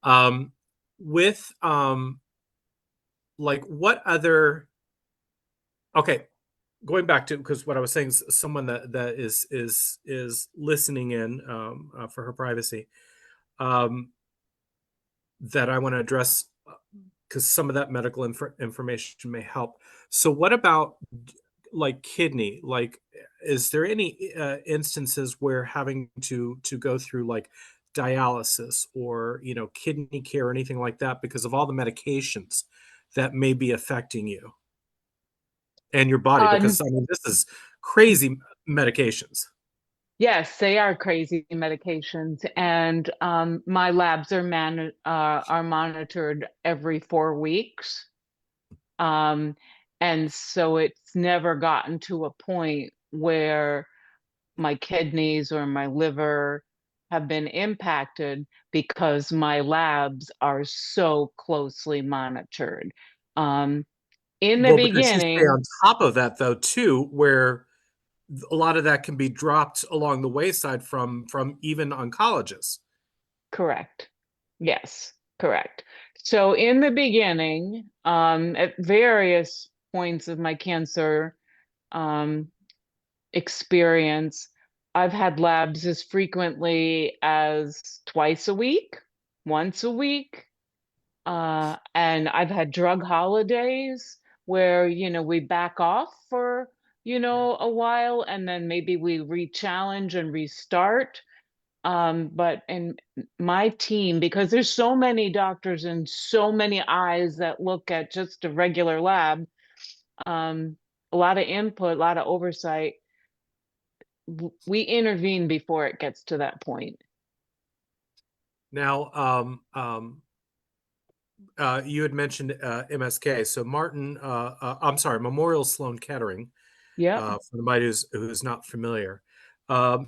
Um, with like what other? Okay, going back to, because what I was saying is someone that is listening in for her privacy. Um, that I want to address because some of that medical information may help. So what about like kidney? Like, is there any instances where having to go through like dialysis or kidney care or anything like that because of all the medications that may be affecting you and your body? Uh, Because I mean, this is crazy medications. yes, they are crazy medications, and my labs are monitored every 4 weeks. And so it's never gotten to a point where my kidneys or my liver have been impacted because my labs are so closely monitored. Um, in the Well, because you stay beginning, on top of that though too, where a lot of that can be dropped along the wayside from even oncologists. correct. Yes, correct. So in the beginning, at various points of my cancer um, experience, I've had labs as frequently as twice a week, once a week. And I've had drug holidays where, we back off for, a while and then maybe we re-challenge and restart. But in my team, because there's so many doctors and so many eyes that look at just a regular lab, um, a lot of input, a lot of oversight, we intervene before it gets to that point. Now, you had mentioned MSK. So I'm sorry, Memorial Sloan Kettering. Yep. For anybody who's not familiar. So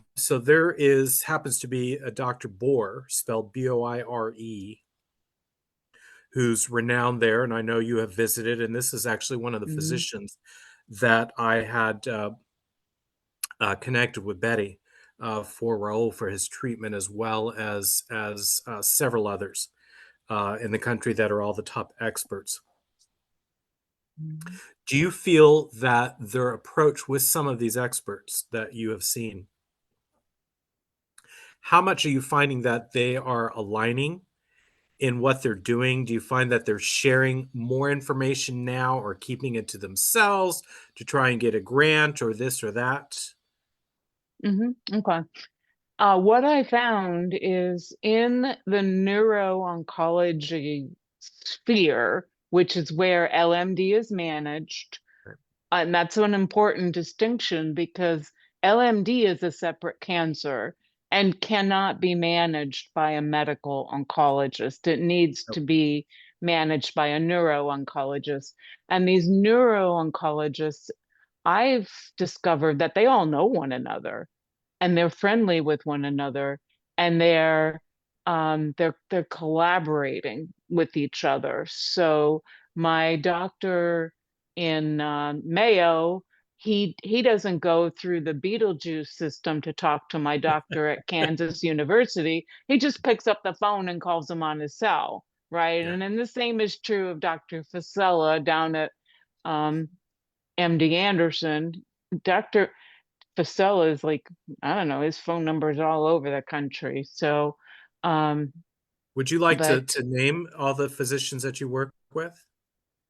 happens to be a Dr. Boer, spelled Boire, who's renowned there, and I know you have visited. And this is actually one of the Mhm. physicians that I had connected with Betty for Raul for his treatment, as well as several others in the country that are all the top experts. Mhm. Do you feel that their approach with some of these experts that you have seen, how much are you finding that they are aligning in what they're doing? Do you find that they're sharing more information now or keeping it to themselves to try and get a grant or this or that? Okay. What I found is in the neuro-oncology sphere, which is where LMD is managed, Right. and that's an important distinction because LMD is a separate cancer and cannot be managed by a medical oncologist. It needs Nope. to be managed by a neuro-oncologist. And these neuro-oncologists, I've discovered that they all know one another and they're friendly with one another and they're collaborating with each other. So my doctor in Mayo, he doesn't go through the Beetlejuice system to talk to my doctor at Kansas University. He just picks up the phone and calls him on his cell, right? Yeah. And then the same is true of Dr. Facella down at MD Anderson. Dr. Facella is like, I don't know, his phone number is all over the country. So, um, Would you like to but name all the physicians that you work with?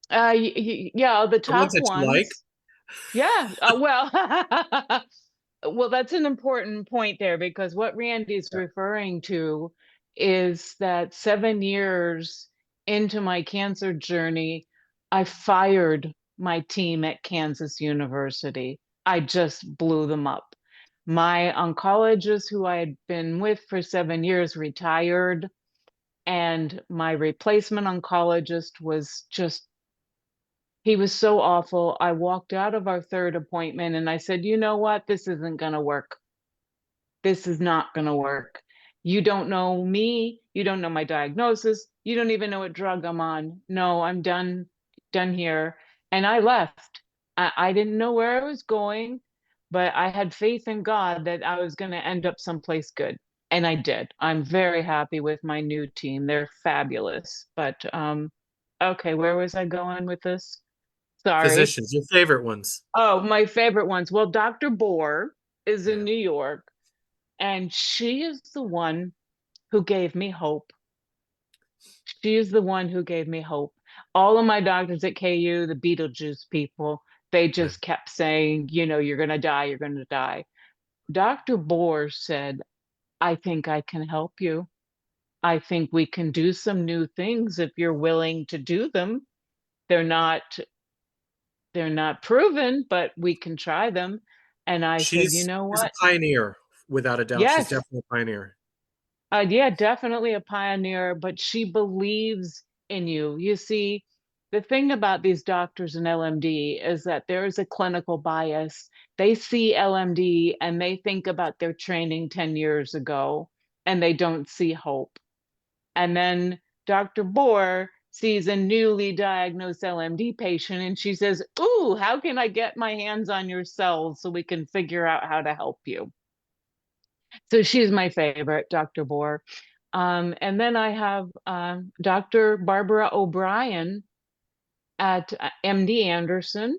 yeah, the The ones top that you like? ones. Yeah. Well, well, that's an important point there because what Randy's Yeah. referring to is that 7 years into my cancer journey, I fired my team at Kansas University. I just blew them up. My oncologist, who I had been with for 7 years, retired, and my replacement oncologist was just he was so awful. I walked out of our third appointment and I said, you know what? This isn't going to work. This is not going to work. You don't know me. You don't know my diagnosis. You don't even know what drug I'm on. No, I'm done here. And I left. I didn't know where I was going, but I had faith in God that I was going to end up someplace good. And I did. I'm very happy with my new team. They're fabulous. But okay, where was I going with this? Sorry. Physicians, your favorite ones. Oh, my favorite ones. Well, Dr. Bohr is in Yeah. New York, and she is the one who gave me hope. She is the one who gave me hope. All of my doctors at KU, the Beetlejuice people, they just kept saying, you know, you're going to die, you're going to die. Dr. Bohr said, I think I can help you. I think we can do some new things if you're willing to do them. They're not proven, but we can try them. And I said, you know She's a what? pioneer, without a doubt. She's Yes, definitely a pioneer. yeah, definitely a pioneer, but she believes in you. You see, the thing about these doctors in LMD is that there is a clinical bias. They see LMD and they think about their training 10 years ago and they don't see hope. And then Dr. Bohr sees a newly diagnosed LMD patient and she says, ooh, how can I get my hands on your cells so we can figure out how to help you? So she's my favorite, Dr. Bohr. And then I have Dr. Barbara O'Brien at MD Anderson.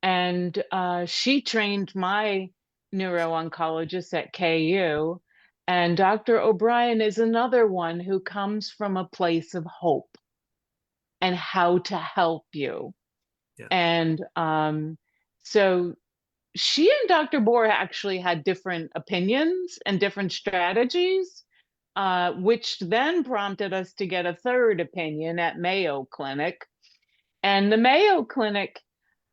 And she trained my neuro-oncologist at KU. And Dr. O'Brien is another one who comes from a place of hope and how to help you. Yeah. And so she and Dr. Bohr actually had different opinions and different strategies, which then prompted us to get a third opinion at Mayo Clinic. And the Mayo Clinic,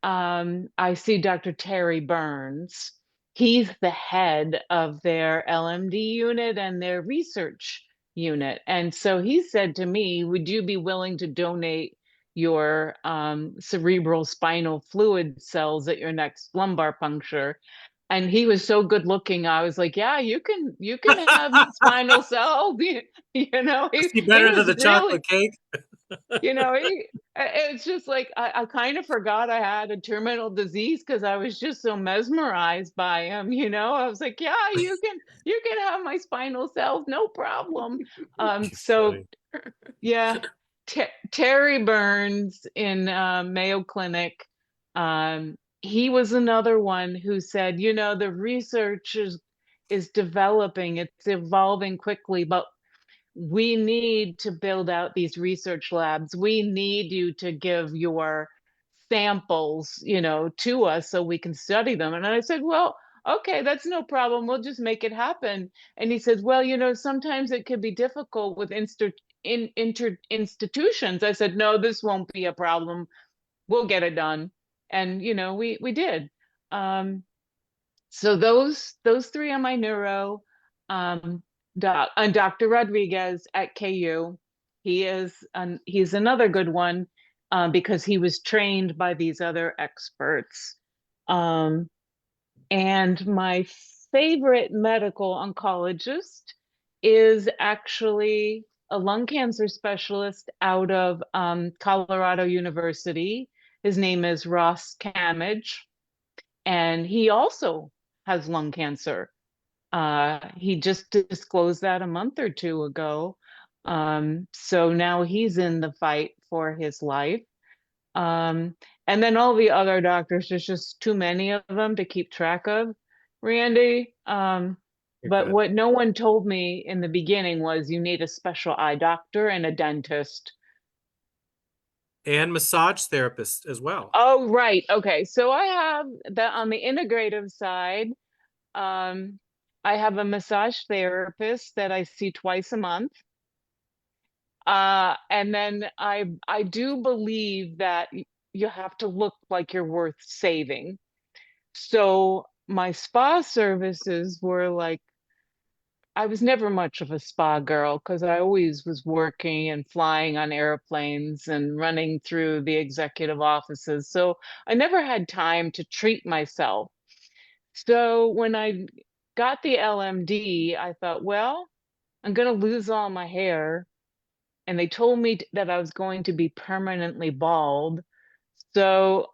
I see Dr. Terry Burns. He's the head of their LMD unit and their research unit. And so he said to me, would you be willing to donate your cerebral spinal fluid cells at your next lumbar puncture? And he was so good looking. I was like, yeah, you can have my spinal cells. You know, Is he he better than was the really, chocolate cake? you know, it's just like I kind of forgot I had a terminal disease because I was just so mesmerized by him. You know, I was like, yeah, you can have my spinal cells, no problem. He's So funny. yeah, Terry Burns in Mayo Clinic, he was another one who said, you know, the research is developing, it's evolving quickly, but we need to build out these research labs. We need you to give your samples, you know, to us so we can study them. And I said, well, okay, that's no problem. We'll just make it happen. And he said, well, you know, sometimes it could be difficult with institutions. I said, no, this won't be a problem. We'll get it done. And, you know, we did. So those three on my neuro. And Dr. Rodriguez at KU, he's another good one because he was trained by these other experts. And my favorite medical oncologist is actually a lung cancer specialist out of Colorado University. His name is Ross Camage, and he also has lung cancer. He just disclosed that a month or two ago. So now he's in the fight for his life. And then all the other doctors, there's just too many of them to keep track of, Randy. But Okay. what no one told me in the beginning was you need a special eye doctor and a dentist. And massage therapist as well. Oh, right. Okay. So I have that on the integrative side. Um, I have a massage therapist that I see twice a month. And then I do believe that you have to look like you're worth saving. So my spa services were like, I was never much of a spa girl because I always was working and flying on airplanes and running through the executive offices. So I never had time to treat myself. So when I got the LMD, I thought, well, I'm going to lose all my hair. And they told me that I was going to be permanently bald. So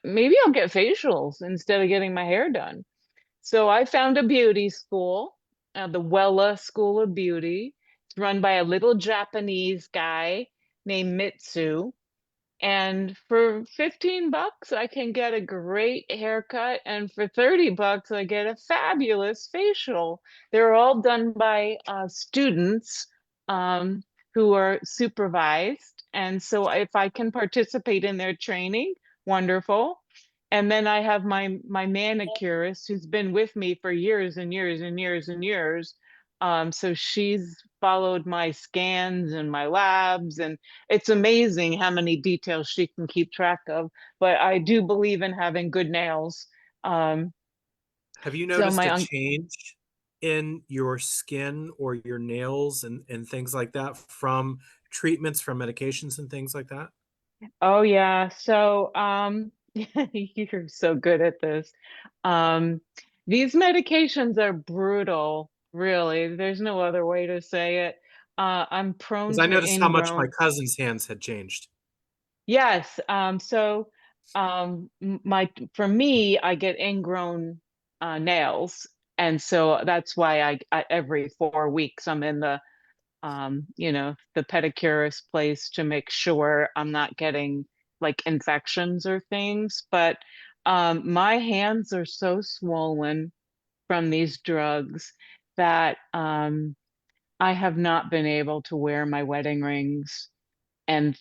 maybe I'll get facials instead of getting my hair done. So I found a beauty school, the Wella School of Beauty. It's run by a little Japanese guy named Mitsu. And for 15 bucks, I can get a great haircut. And for 30 bucks, I get a fabulous facial. They're all done by students who are supervised. And so if I can participate in their training, wonderful. And then I have my manicurist who's been with me for years and years and years and years. So she's followed my scans and my labs, and it's amazing how many details she can keep track of. But I do believe in having good nails. Have you So noticed a change in your skin or your nails and things like that from treatments, from medications and things like that? Oh yeah. So you're so good at this. Um these medications are brutal, really. There's no other way to say it. I'm Because prone I to noticed how much my ingrown. cousin's hands had changed. Yes. My for me, I get ingrown nails. And so that's why I every 4 weeks I'm in the pedicurist place to make sure I'm not getting like infections or things. But my hands are so swollen from these drugs that I have not been able to wear my wedding rings. And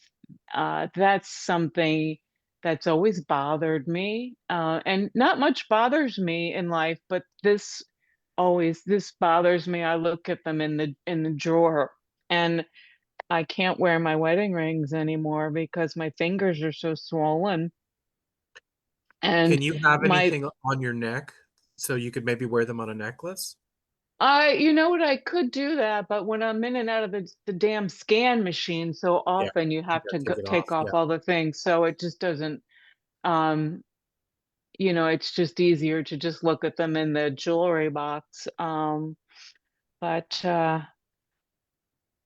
that's something that's always bothered me. And not much bothers me in life, but this bothers me. I look at them in the drawer, and I can't wear my wedding rings anymore because my fingers are so swollen. Can And you have my anything on your neck so you could maybe wear them on a necklace? you know what, I could do that, but when I'm in and out of the damn scan machine so Yeah, often, you you have to gotta take it off. take off Yeah. all the things. So it just doesn't, um, it's just easier to just look at them in the jewelry box. But uh,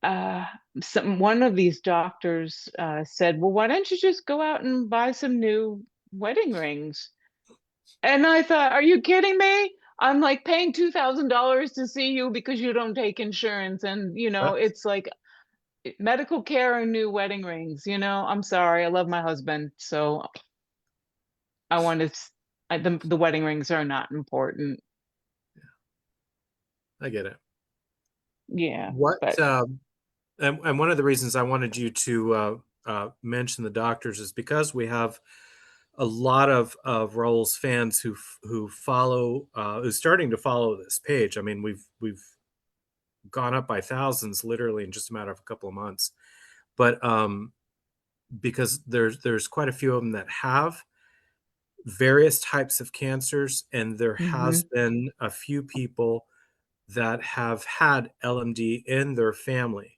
one of these doctors said, "Well, why don't you just go out and buy some new wedding rings?" And I thought, "Are you kidding me? I'm like paying $2,000 to see you because you don't take insurance, and That's it's like medical care and new wedding rings. I'm sorry, I love my husband, so I want to. The wedding rings are not important. I get it. Yeah, What but and one of the reasons I wanted you to mention the doctors is because we have a lot of Raul's fans who follow who's starting to follow this page. I mean, we've gone up by thousands literally in just a matter of a couple of months. But because there's quite a few of them that have various types of cancers, and there has hmm been a few people that have had LMD in their family.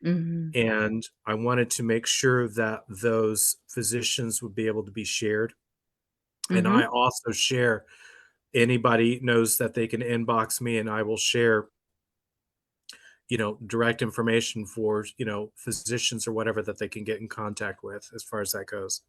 hmm And I wanted to make sure that those physicians would be able to be shared. And hmm I also share, anybody knows that they can inbox me and I will share, direct information for, physicians or whatever that they can get in contact with as far as that goes.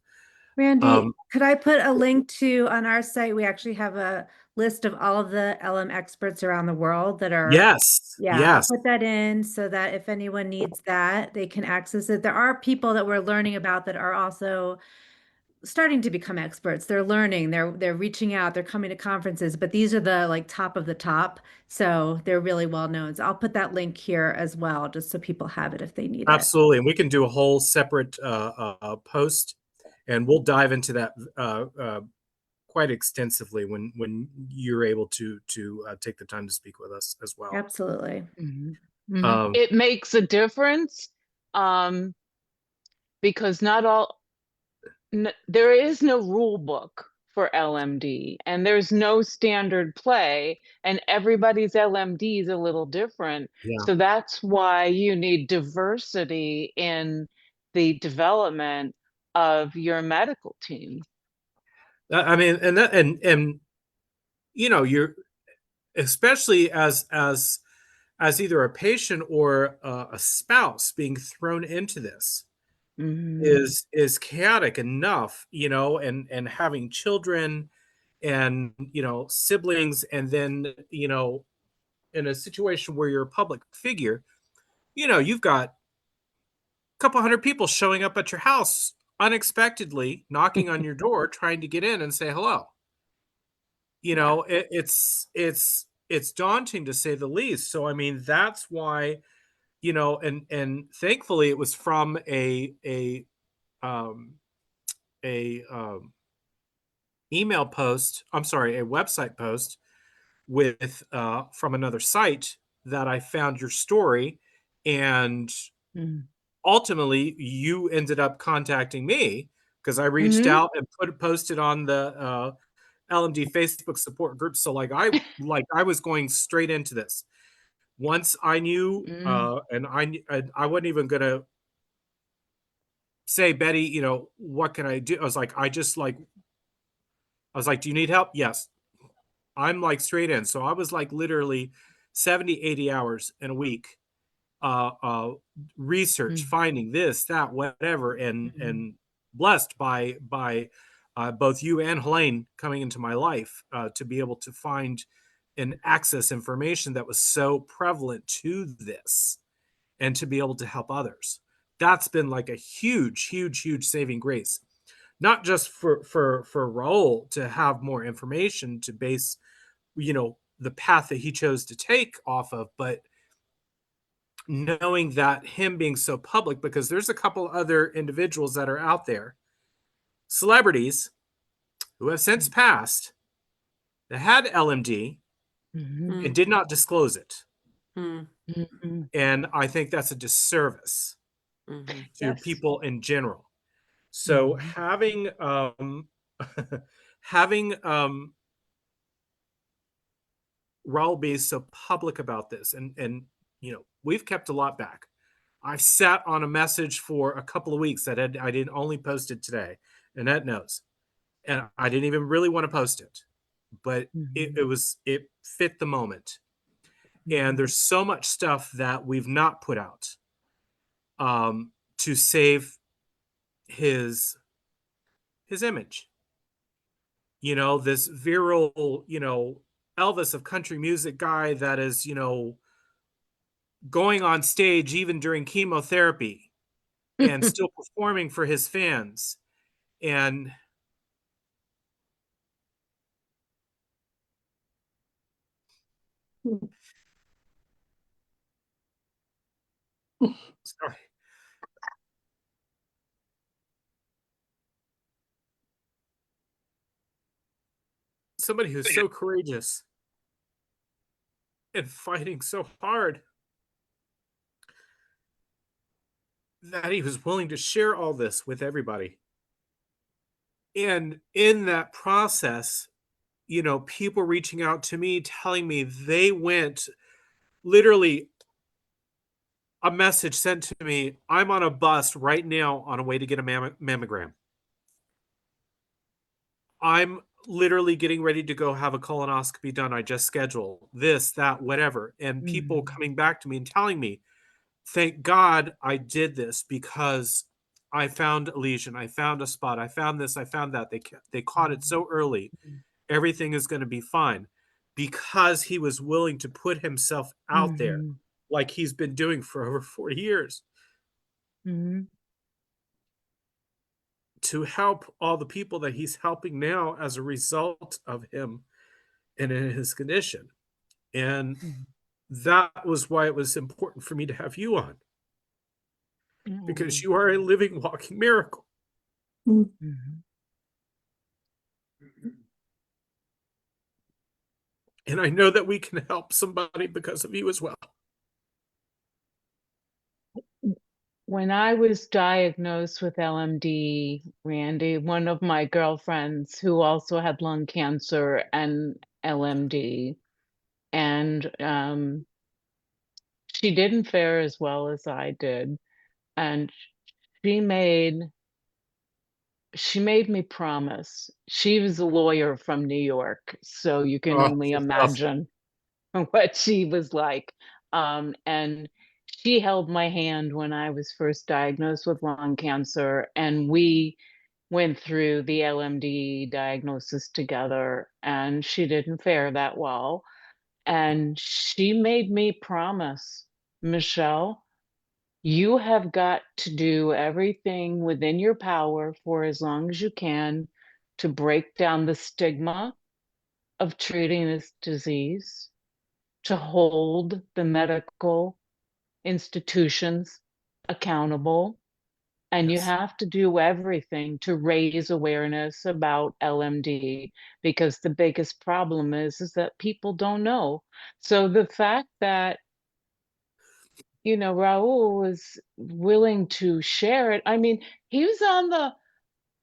Randy, Um, could I put a link to on our site? We actually have a list of all of the LM experts around the world that are, yes, yeah, I'll yes, put that in so that if anyone needs that, they can access it. There are people that we're learning about that are also starting to become experts. They're learning, they're reaching out, they're coming to conferences, but these are the like top of the top. So they're really well known. So I'll put that link here as well, just so people have it if they need it. absolutely. And we can do a whole separate post, and we'll dive into that quite extensively when you're able to take the time to speak with us as well. Absolutely. Um, It makes a difference, um, because not all there is no rule book for LMD, and there's no standard play, and everybody's LMD is a little different. yeah, So that's why you need diversity in the development of your medical team. I mean, and you're, especially as either a patient or a spouse being thrown into this hmm is chaotic enough, and having children and siblings, and then in a situation where you're a public figure, you've got a couple hundred people showing up at your house unexpectedly, knocking on your door, trying to get in and say hello. Yeah. It's daunting to say the least. So I mean, that's why and thankfully it was from um, a email post. I'm sorry, a website post with from another site that I found your story, and Mm. ultimately you ended up contacting me because I reached Mhm. out and posted on the LMD Facebook support group. So I was going straight into this. Once I knew, Mm. and I wasn't even gonna say, Betty, what can I do? I was like, do you need help? Yes. I'm like straight in. So I was like literally 70, 80 hours in a week, uh, uh, research, Mm. finding this, that, whatever, Mhm. and blessed by both you and Helene coming into my life to be able to find and access information that was so prevalent to this and to be able to help others. That's been like a huge, huge, huge saving grace. Not just for Raul to have more information to base, the path that he chose to take off of, but knowing that him being so public, because there's a couple other individuals that are out there, celebrities who have since passed, that had LMD Mhm. and did not disclose it. Mm, Mhm. And I think that's a disservice mhm. to Yes. people in general. So Mhm. having Raul be so public about this, and we've kept a lot back. I've sat on a message for a couple of weeks that I didn't only posted today. Annette knows. And I didn't even really want to post it, but Mhm. it fit the moment. And Mhm. there's so much stuff that we've not put out to save his image. This virile, Elvis of country music guy that is, going on stage even during chemotherapy and still performing for his fans. And sorry, somebody who's so courageous and fighting so hard that he was willing to share all this with everybody. And in that process, people reaching out to me, telling me they went literally a message sent to me, I'm on a bus right now on a way to get a mammogram. I'm literally getting ready to go have a colonoscopy done. I just scheduled this, that, whatever. And people Mhm. coming back to me and telling me, thank God I did this because I found a lesion, I found a spot, I found this, I found that. They caught it so early. Everything is going to be fine because he was willing to put himself out there Mhm. like he's been doing for over 40 years Mhm. to help all the people that he's helping now as a result of him and in his condition. And Mhm. that was why it was important for me to have you on because Mhm. you are a living, walking miracle. Mhm. And I know that we can help somebody because of you as well. When I was diagnosed with LMD, Randy, one of my girlfriends who also had lung cancer and LMD, and she didn't fare as well as I did, and she made she made me promise. She was a lawyer from New York, so you can Oh, only so tough. imagine what she was like. And she held my hand when I was first diagnosed with lung cancer, and we went through the LMD diagnosis together, and she didn't fare that well. And she made me promise, Michelle, you have got to do everything within your power for as long as you can to break down the stigma of treating this disease, to hold the medical institutions accountable, and you Yes. have to do everything to raise awareness about LMD, because the biggest problem is that people don't know. So the fact that, you know, Raul was willing to share it. I mean, he was on the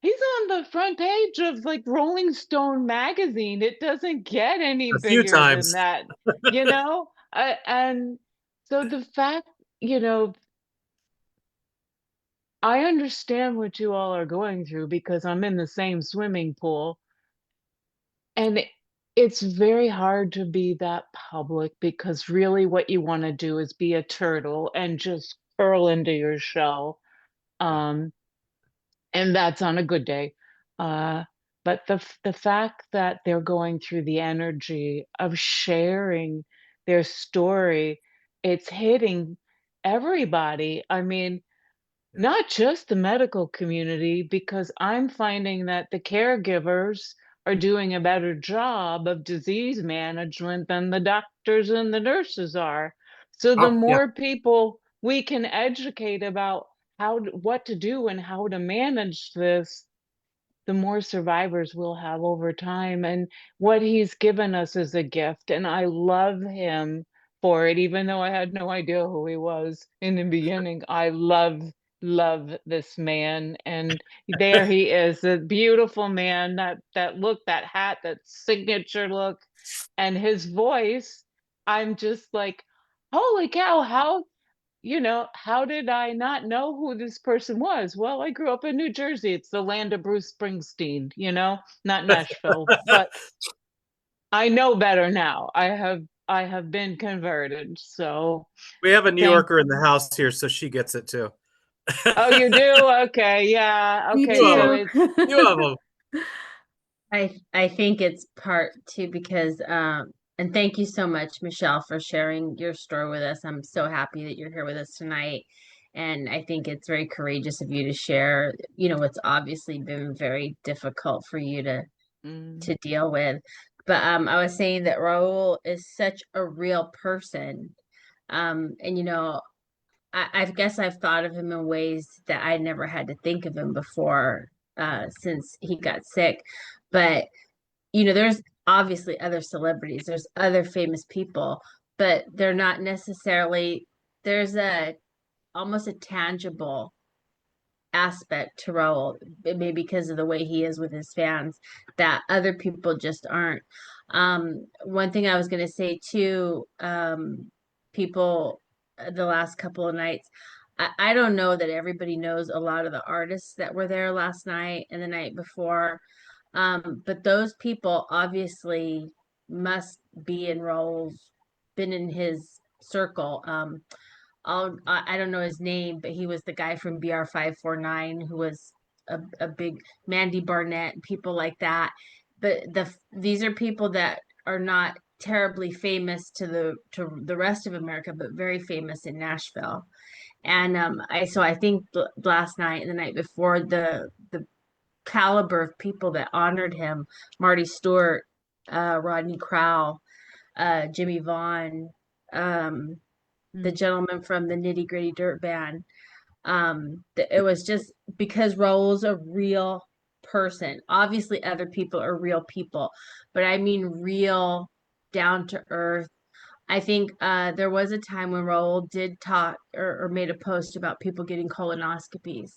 he's on the front page of like Rolling Stone magazine. It doesn't get any A few bigger than times. that, you know? And so the fact, you know, I understand what you all are going through because I'm in the same swimming pool. And it's very hard to be that public because really what you want to do is be a turtle and just curl into your shell. Yeah. Um, and that's on a good day. Uh, but the fact that they're going through the energy of sharing their story, it's hitting everybody. I mean, Yeah. not just the medical community, because I'm finding that the caregivers are doing a better job of disease management than the doctors and the nurses are. So the Oh, yeah. more people we can educate about what to do and how to manage this, the more survivors we'll have over time. And what he's given us is a gift. And I love him for it, even though I had no idea who he was in the beginning. I love this man. And there he is, a beautiful man, that look, that hat, that signature look, and his voice. I'm just like, holy cow, how, you know, how did I not know who this person was? Well, I grew up in New Jersey. It's the land of Bruce Springsteen, you know, not Nashville, but I know better now. I have been converted. So We have a New thank Yorker in the house here, so she gets it too. Oh, you do? Okay, yeah. Me Okay, Two of so them. too. it's Two of them. I think it's part too because and thank you so much, Michelle, for sharing your story with us. I'm so happy that you're here with us tonight. And I think it's very courageous of you to share, you know, what's obviously been very difficult for you mm, to deal with. But I was saying that Raul is such a real person. And you know, I guess I've thought of him in ways that I never had to think of him before, since he got sick. But you know, there's obviously other celebrities, there's other famous people, but they're not necessarily, there's a almost a tangible aspect to Raul, maybe because of the way he is with his fans, that other people just aren't. One thing I was going to say too, people, the last couple of nights, I don't know that everybody knows a lot of the artists that were there last night and the night before. But those people obviously must be in Raul's, been in his circle. I don't know his name, but he was the guy from BR549 who was a big Mandy Barnett, people like that. But these are people that are not terribly famous to the rest of America, but very famous in Nashville. And I think last night and the night before, the caliber of people that honored him, Marty Stewart, Rodney Crowell, Jimmy Vaughn, um, the mm, gentleman from the Nitty Gritty Dirt Band. It was just because Raul's a real person. Obviously, other people are real people, but I mean real, down to earth. I think there was a time when Raul did talk or made a post about people getting colonoscopies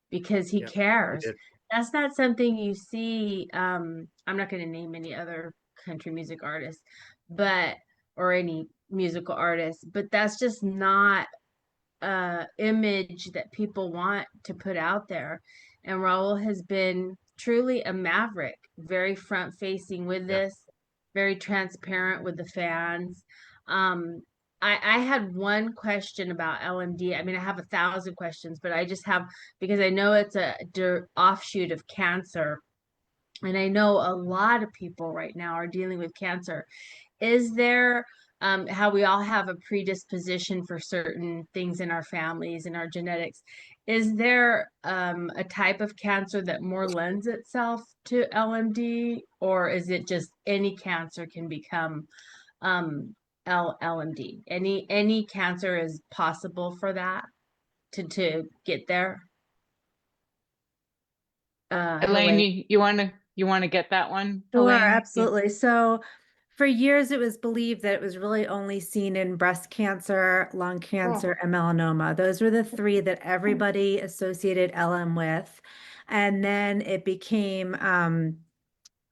because he Yeah, he cares. did. That's not something you see. I'm not going to name any other country music artists, but or any musical artists, but that's just not image that people want to put out there. And Raul has been truly a maverick, very front facing with Yeah. this, very transparent with the fans. Um, I had one question about LMD. I mean, I have 1,000 questions, but I just have, because I know it's a offshoot of cancer. And I know a lot of people right now are dealing with cancer. Is there, how we all have a predisposition for certain things in our families and our genetics? Is there a type of cancer that more lends itself to LMD, or is it just any cancer can become LMD? Any cancer is possible for that to get there? Elaine, Helene. you want to get that one, Sure, Elaine? Yeah. absolutely. So for years, it was believed that it was really only seen in breast cancer, lung cancer, and melanoma. Those were the three that everybody associated LM with. And then it became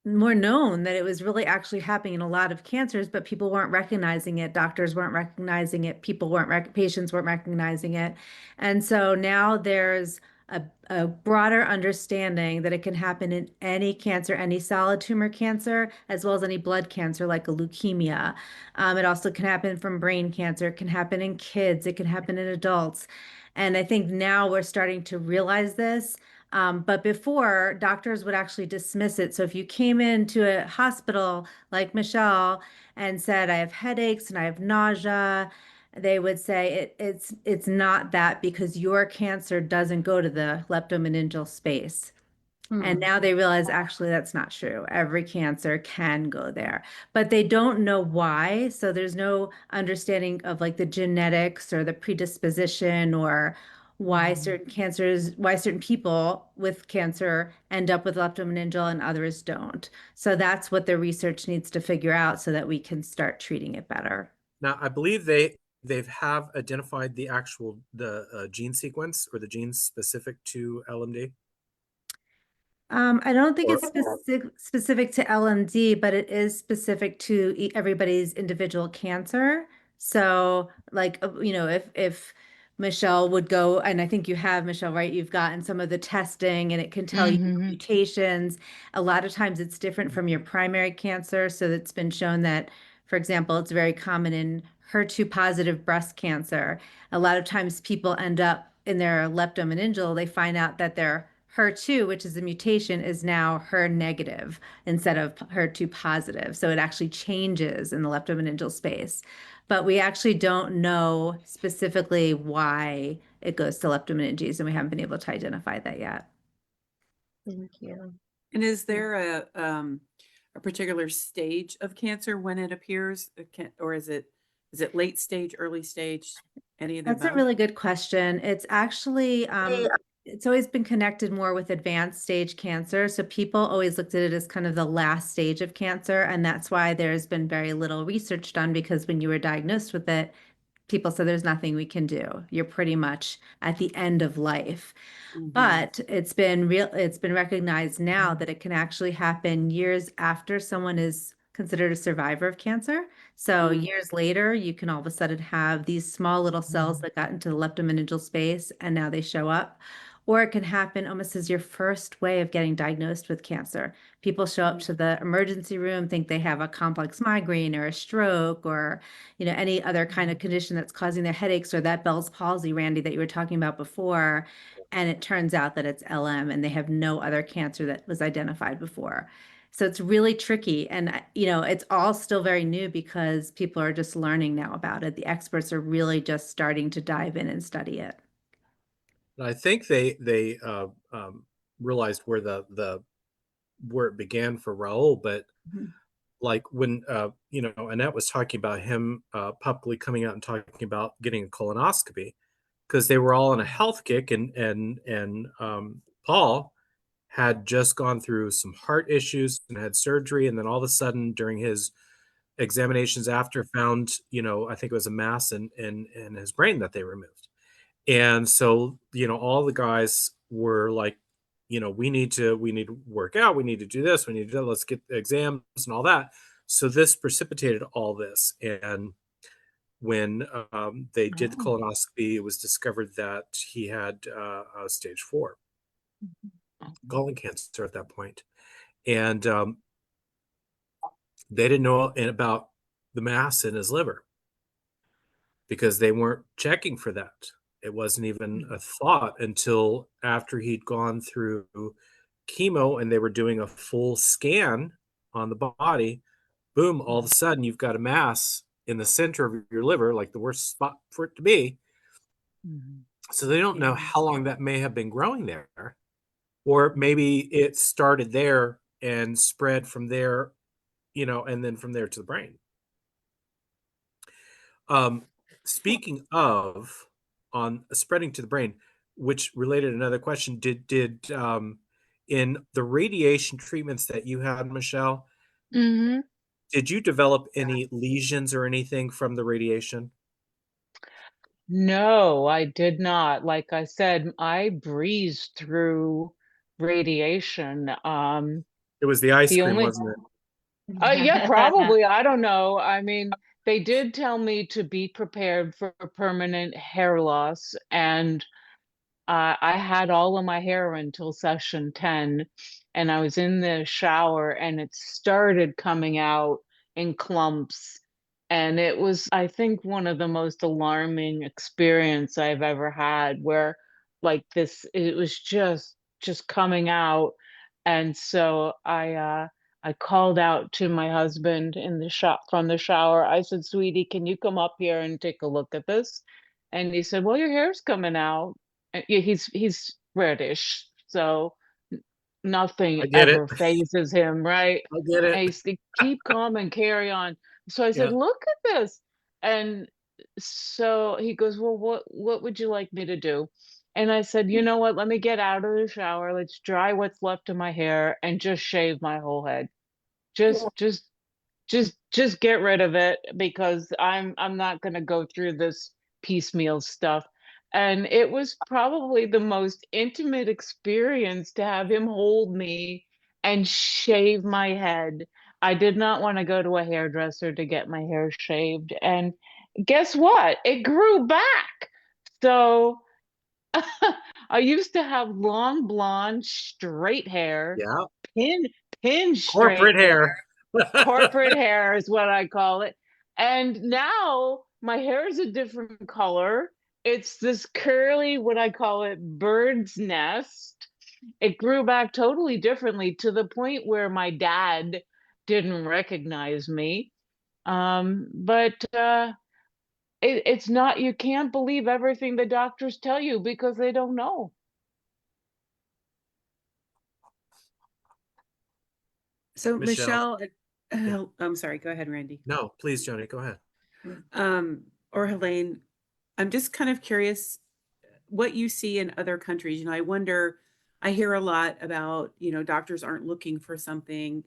more known that it was really actually happening in a lot of cancers, but people weren't recognizing it. Doctors weren't recognizing it. Patients weren't recognizing it. And so now there's a broader understanding that it can happen in any cancer, any solid tumor cancer, as well as any blood cancer like a leukemia. It also can happen from brain cancer. It can happen in kids. It can happen in adults. And I think now we're starting to realize this. But before, doctors would actually dismiss it. So if you came into a hospital like Michelle and said, I have headaches and I have nausea, they would say it's not that because your cancer doesn't go to the leptomeningeal space. And now they realize actually that's not true. Every cancer can go there, but they don't know why. So there's no understanding of like the genetics or the predisposition or why certain cancers, why certain people with cancer end up with leptomeningeal and others don't. So that's what the research needs to figure out so that we can start treating it better. Now, I believe they've have identified the actual gene sequence or the genes specific to LMD. I don't think Or it's specific to LMD, but it is specific to everybody's individual cancer. So, like, if Michelle would go, and I think you have, Michelle, right? You've gotten some of the testing and it can tell you mutations. A lot of times it's different from your primary cancer. So it's been shown that, for example, it's very common in HER2 positive breast cancer. A lot of times people end up in their leptomeningeal, they find out that their HER2, which is a mutation, is now HER negative instead of HER2 positive. So it actually changes in the leptomeningeal space. But we actually don't know specifically why it goes to leptomeninges, and we haven't been able to identify that yet. Thank you. And is there a particular stage of cancer when it appears, or is it late stage, early stage, any of the That's a above? really good question. It's actually it's always been connected more with advanced stage cancer. So people always looked at it as kind of the last stage of cancer. And that's why there's been very little research done because when you were diagnosed with it, people said there's nothing we can do. You're pretty much at the end of life. But it's been recognized now that it can actually happen years after someone is considered a survivor of cancer. So years later, you can all of a sudden have these small little cells that got into the leptomeningeal space and now they show up. Or it can happen almost as your first way of getting diagnosed with cancer. People show up to the emergency room, think they have a complex migraine or a stroke or, any other kind of condition that's causing their headaches or that Bell's palsy, Randy, that you were talking about before. And it turns out that it's LM and they have no other cancer that was identified before. So it's really tricky. And, it's all still very new because people are just learning now about it. The experts are really just starting to dive in and study it. I think they realized where where it began for Raul, but like when Annette was talking about him publicly coming out and talking about getting a colonoscopy because they were all on a health kick, and Paul had just gone through some heart issues and had surgery, and then all of a sudden during his examinations after found, I think it was a mass in his brain that they removed. And so, all the guys were like, we need to work out, we need to do this, we need to do that, let's get the exams and all that. So this precipitated all this. And when they did the colonoscopy, it was discovered that he had stage 4 colon cancer at that point. And they didn't know about the mass in his liver because they weren't checking for that. It wasn't even a thought until after he'd gone through chemo and they were doing a full scan on the body. Boom, all of a sudden you've got a mass in the center of your liver, like the worst spot for it to be. So they don't know how long that may have been growing there. Or maybe it started there and spread from there, and then from there to the brain. Um, speaking of on spreading to the brain, which related another question, did in the radiation treatments that you had, Michelle, Hmm. did you develop any lesions or anything from the radiation? No, I did not. Like I said, I breezed through radiation. It was the ice The cream, only, wasn't it? yeah, probably. I don't know. I mean, they did tell me to be prepared for permanent hair loss, and I had all of my hair until session 10, and I was in the shower and it started coming out in clumps. And it was, I think, one of the most alarming experience I've ever had where like this, it was just coming out. And so I called out to my husband in the shop from the shower. I said, "Sweetie, can you come up here and take a look at this?" And he said, "Well, your hair's coming out." Yeah, he's British, so nothing I get it. ever phases him, right? I get And it. he said, "Keep calm and carry on." So I said, Yeah. "Look at this." And so he goes, "Well, what would you like me to do?" And I said, "You know what? Let me get out of the shower. Let's dry what's left of my hair and just shave my whole head. Just just just get rid of it because I'm not going to go through this piecemeal stuff." And it was probably the most intimate experience to have him hold me and shave my head. I did not want to go to a hairdresser to get my hair shaved, and guess what, it grew back. So I used to have long blonde straight hair, Yeah. pin pin straight Corporate hair. hair. Corporate hair is what I call it. And now my hair is a different color. It's this curly, what I call it, bird's nest. It grew back totally differently to the point where my dad didn't recognize me. But it's not, you can't believe everything the doctors tell you because they don't know. So Michelle. Michelle, Yeah. I'm sorry, go ahead, Randy. No, please, Joni, go ahead. Or Helene, I'm just kind of curious what you see in other countries. You know, I wonder, I hear a lot about, you know, doctors aren't looking for something.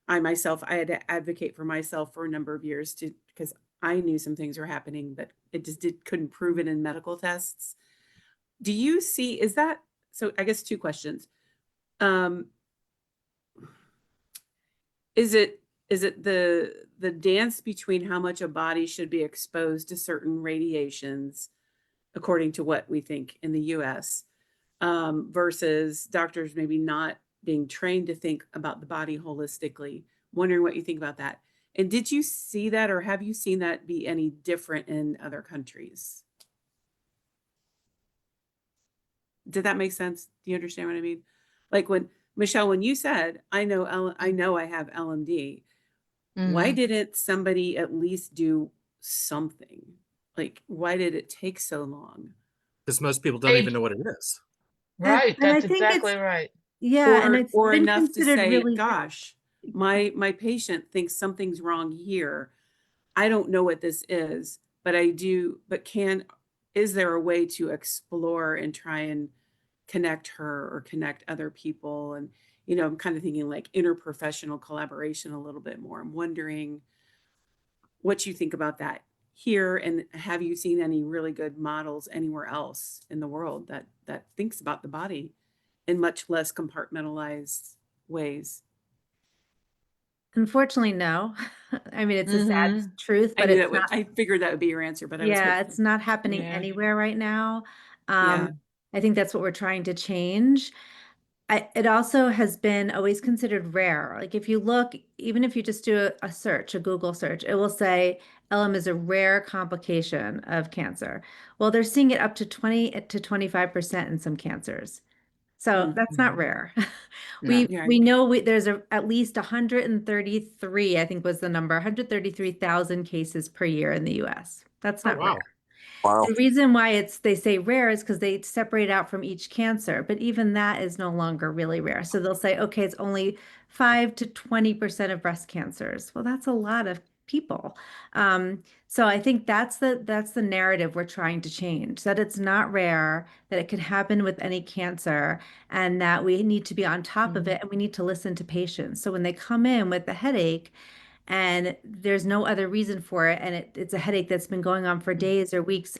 I myself, I had to advocate for myself for a number of years to because I knew some things were happening, but it just couldn't prove it in medical tests. Do you see, is that, so I guess two questions. Um, is it the dance between how much a body should be exposed to certain radiations according to what we think in the US, versus doctors maybe not being trained to think about the body holistically? Wondering what you think about that. And did you see that or have you seen that be any different in other countries? Did that make sense? Do you understand what I mean? Like when Michelle, when you said, I know I have LMD, why Mhm. didn't somebody at least do something? Like, why did it take so long? Because most people don't even Hey, know what it is. right, And I that's think exactly it's, right. yeah, and it's Or been enough to considered say, really, gosh, my patient thinks something's wrong here. I don't know what this is, but I do, but is there a way to explore and try and connect her or connect other people? And, you know, I'm kind of thinking like interprofessional collaboration a little bit more. I'm wondering what you think about that here, and have you seen any really good models anywhere else in the world that thinks about the body in much less compartmentalized ways? unfortunately, no. I mean, it's a sad Mhm. truth, I but knew it's that would, not. I figured that would be your answer, but I was Yeah, hopeful. it's not happening Yeah. anywhere right now. Yeah. I think that's what we're trying to change. It also has been always considered rare. Like if you look, even if you just do a search, a Google search, it will say LM is a rare complication of cancer. Well, they're seeing it up to 20 to 25% in some cancers. So Mm, that's not rare. No. yeah. We know there's at least 133, I think was the number, 133,000 cases per year in the US. That's Oh, not rare. wow. Wow. The reason why they say rare is because they separate out from each cancer, but even that is no longer really rare. So they'll say, okay, it's only 5 to 20% of breast cancers. Well, that's a lot of people. So I think that's the narrative we're trying to change, that it's not rare, that it can happen with any cancer, and that we need to be on top of it, and we need to listen to patients. So when they come in with a headache and there's no other reason for it, and it's a headache that's been going on for days or weeks,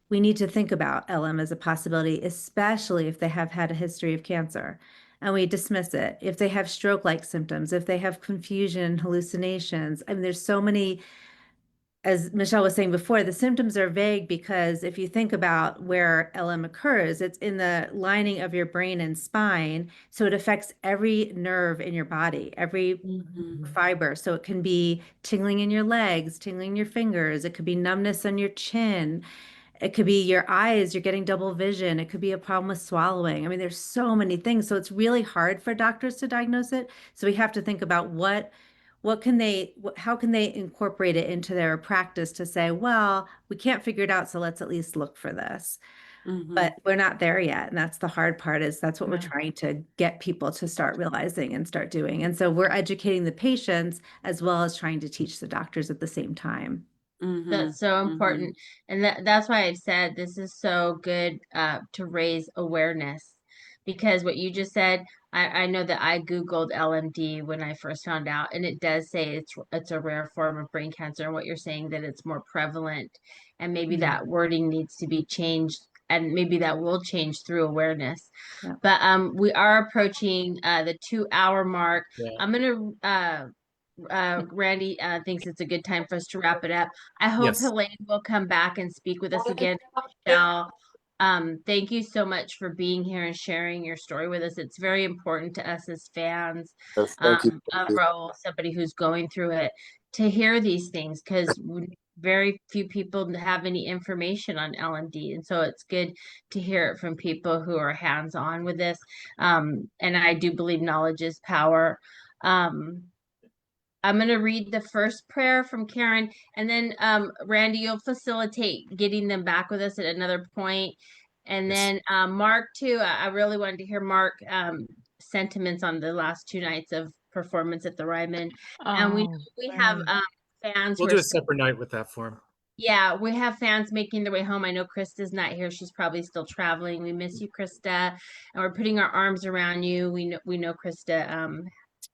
we need to think about LM as a possibility, especially if they have had a history of cancer. And we dismiss it. If they have stroke-like symptoms, if they have confusion, hallucinations. I mean, there's so many, as Michelle was saying before, the symptoms are vague because if you think about where LM occurs, it's in the lining of your brain and spine. So it affects every nerve in your body, every fiber. So it can be tingling in your legs, tingling in your fingers. It could be numbness on your chin. It could be your eyes, you're getting double vision. It could be a problem with swallowing. I mean, there's so many things. So it's really hard for doctors to diagnose it. So we have to think about how can they incorporate it into their practice to say, well, we can't figure it out, so let's at least look for this. But we're not there yet. And that's the hard part, is that's what we're trying to get people to start realizing and start doing. And so we're educating the patients as well as trying to teach the doctors at the same time. That's so important. And that's why I've said this is so good to raise awareness, because what you just said, I know that I Googled LMD when I first found out, and it does say it's a rare form of brain cancer. And what you're saying, that it's more prevalent, and maybe that wording needs to be changed, and maybe that will change through awareness. Yeah. But we are approaching the 2-hour mark. Yeah. I'm gonna Randy thinks it's a good time for us to wrap it up. I hope Yes. Helene will come back and speak with us again. Michelle, thank you so much for being here and sharing your story with us. It's very important to us as fans Yes, thank you. of Raul, somebody who's going through it, to hear these things, because very few people have any information on LMD. And so it's good to hear it from people who are hands-on with this. And I do believe knowledge is power. I'm going to read the first prayer from Karen, and then Randy, you'll facilitate getting them back with us at another point. And Yes. then Mark too. I really wanted to hear Mark sentiments on the last 2 nights of performance at the Ryman. And we have fans We'll who do are a separate night with that for him. yeah, we have fans making their way home. I know Krista's not here. She's probably still traveling. We miss you, Krista, and we're putting our arms around you. We know Krista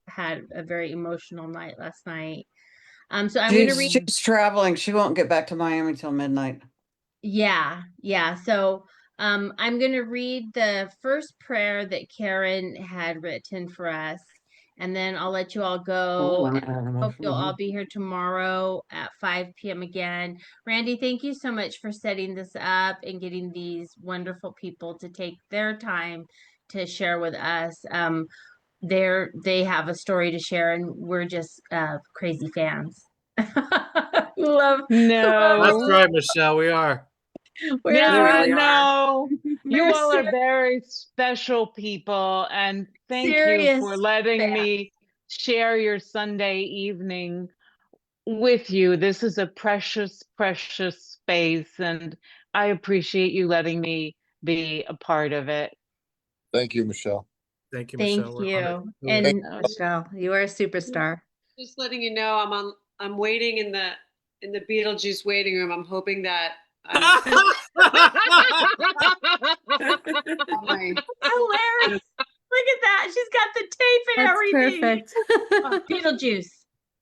had a very emotional night last night. So I'm going to read. She's traveling. She won't get back to Miami till midnight. Yeah. So I'm going to read the first prayer that Karen had written for us, and then I'll let you all go. And hope you'll all be here tomorrow at 5 p.m. again. Randy, thank you so much for setting this up and getting these wonderful people to take their time to share with us. They have a story to share, and we're just crazy fans. love That's No, right, Michelle. We are. we're no, really no. You We're all are very special people, and thank you serious for letting fans. me share your Sunday evening with you. This is a precious, precious space, and I appreciate you letting me be a part of it. Thank you, Michelle. Thank you, Thank Michelle. We're honored. you. Really. And Michelle, you are a superstar. Just letting you know, I'm waiting in the Beetlejuice waiting room. I'm hoping that hilarious. Look at that. She's got the tape and That's everything. perfect. Oh, Beetlejuice.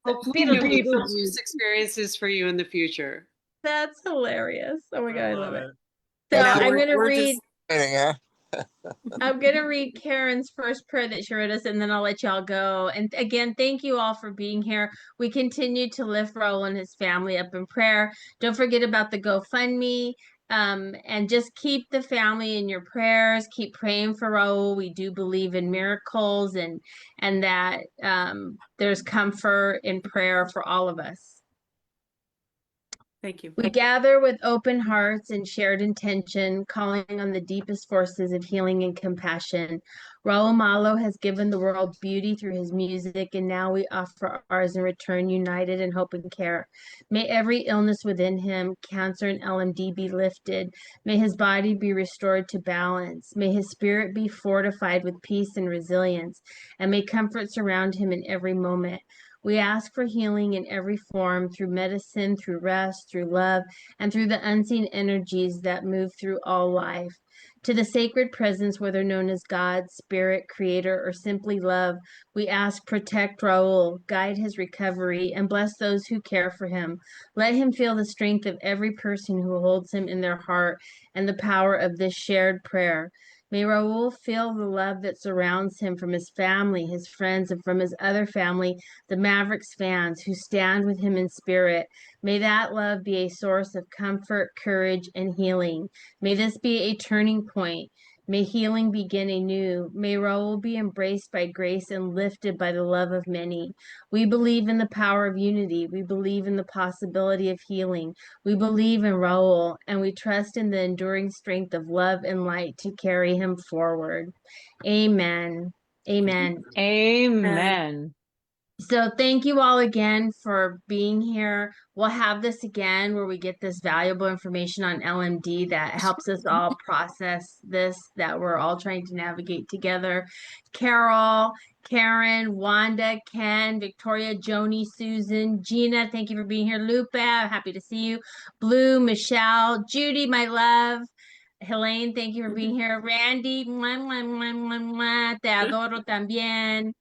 hopefully there'll be Beetlejuice experiences for you in the future. That's hilarious. Oh my God, I love it. And So now I'm we're- going to we're read. just- Yeah. I'm going to read Karen's first prayer that she wrote us, and then I'll let y'all go. And again, thank you all for being here. We continue to lift Raul and his family up in prayer. Don't forget about the GoFundMe. And just keep the family in your prayers. Keep praying for Raul. We do believe in miracles, and that there's comfort in prayer for all of us. Thank you. We gather with open hearts and shared intention, calling on the deepest forces of healing and compassion. Raul Malo has given the world beauty through his music, and now we offer ours in return, united in hope and care. May every illness within him, cancer and LMD, be lifted. May his body be restored to balance. May his spirit be fortified with peace and resilience, and may comfort surround him in every moment. We ask for healing in every form, through medicine, through rest, through love, and through the unseen energies that move through all life. To the sacred presence, whether known as God, Spirit, Creator, or simply love, we ask, protect Raul, guide his recovery, and bless those who care for him. Let him feel the strength of every person who holds him in their heart and the power of this shared prayer. May Raul feel the love that surrounds him from his family, his friends, and from his other family, the Mavericks fans who stand with him in spirit. May that love be a source of comfort, courage, and healing. May this be a turning point. May healing begin anew. May Raul be embraced by grace and lifted by the love of many. We believe in the power of unity. We believe in the possibility of healing. We believe in Raul, and we trust in the enduring strength of love and light to carry him forward. Amen. Amen. Amen. So thank you all again for being here. We'll have this again where we get this valuable information on LMD that helps us all process this, that we're all trying to navigate together. Carol, Karen, Wanda, Ken, Victoria, Joni, Susan, Gina, thank you for being here. Lupe, I'm happy to see you. Blue, Michelle, Judy, my love. Helene, thank you for being here. Randy, mwah, mwah, mwah, mwah, mwah. Te adoro también.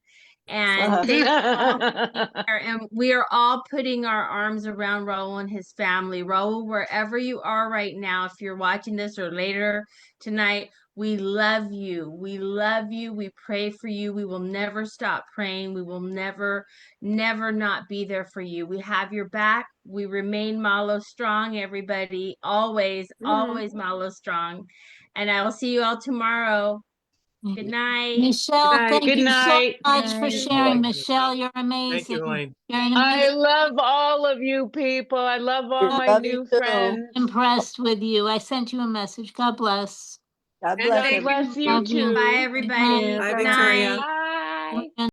And thank you all for being here. And we are all putting our arms around Raul and his family. Raul, wherever you are right now, if you're watching this or later tonight, we love you. We love you. We pray for you. We will never stop praying. We will never, never not be there for you. We have your back. We remain Malo Strong, everybody. Always, always Malo Strong. And I will see you all tomorrow. Good night. Michelle, night. thank Good you so night. much for Night. sharing. Michelle, you're Thank you, amazing. Elaine. You're an I amazing. love all of you people. I love all my Love you new too. friends. Impressed with you. I sent you a message. God bless. God And bless God thank everyone. bless you Love you. Bye, too. everybody. Bye, Good Victoria. night. Bye.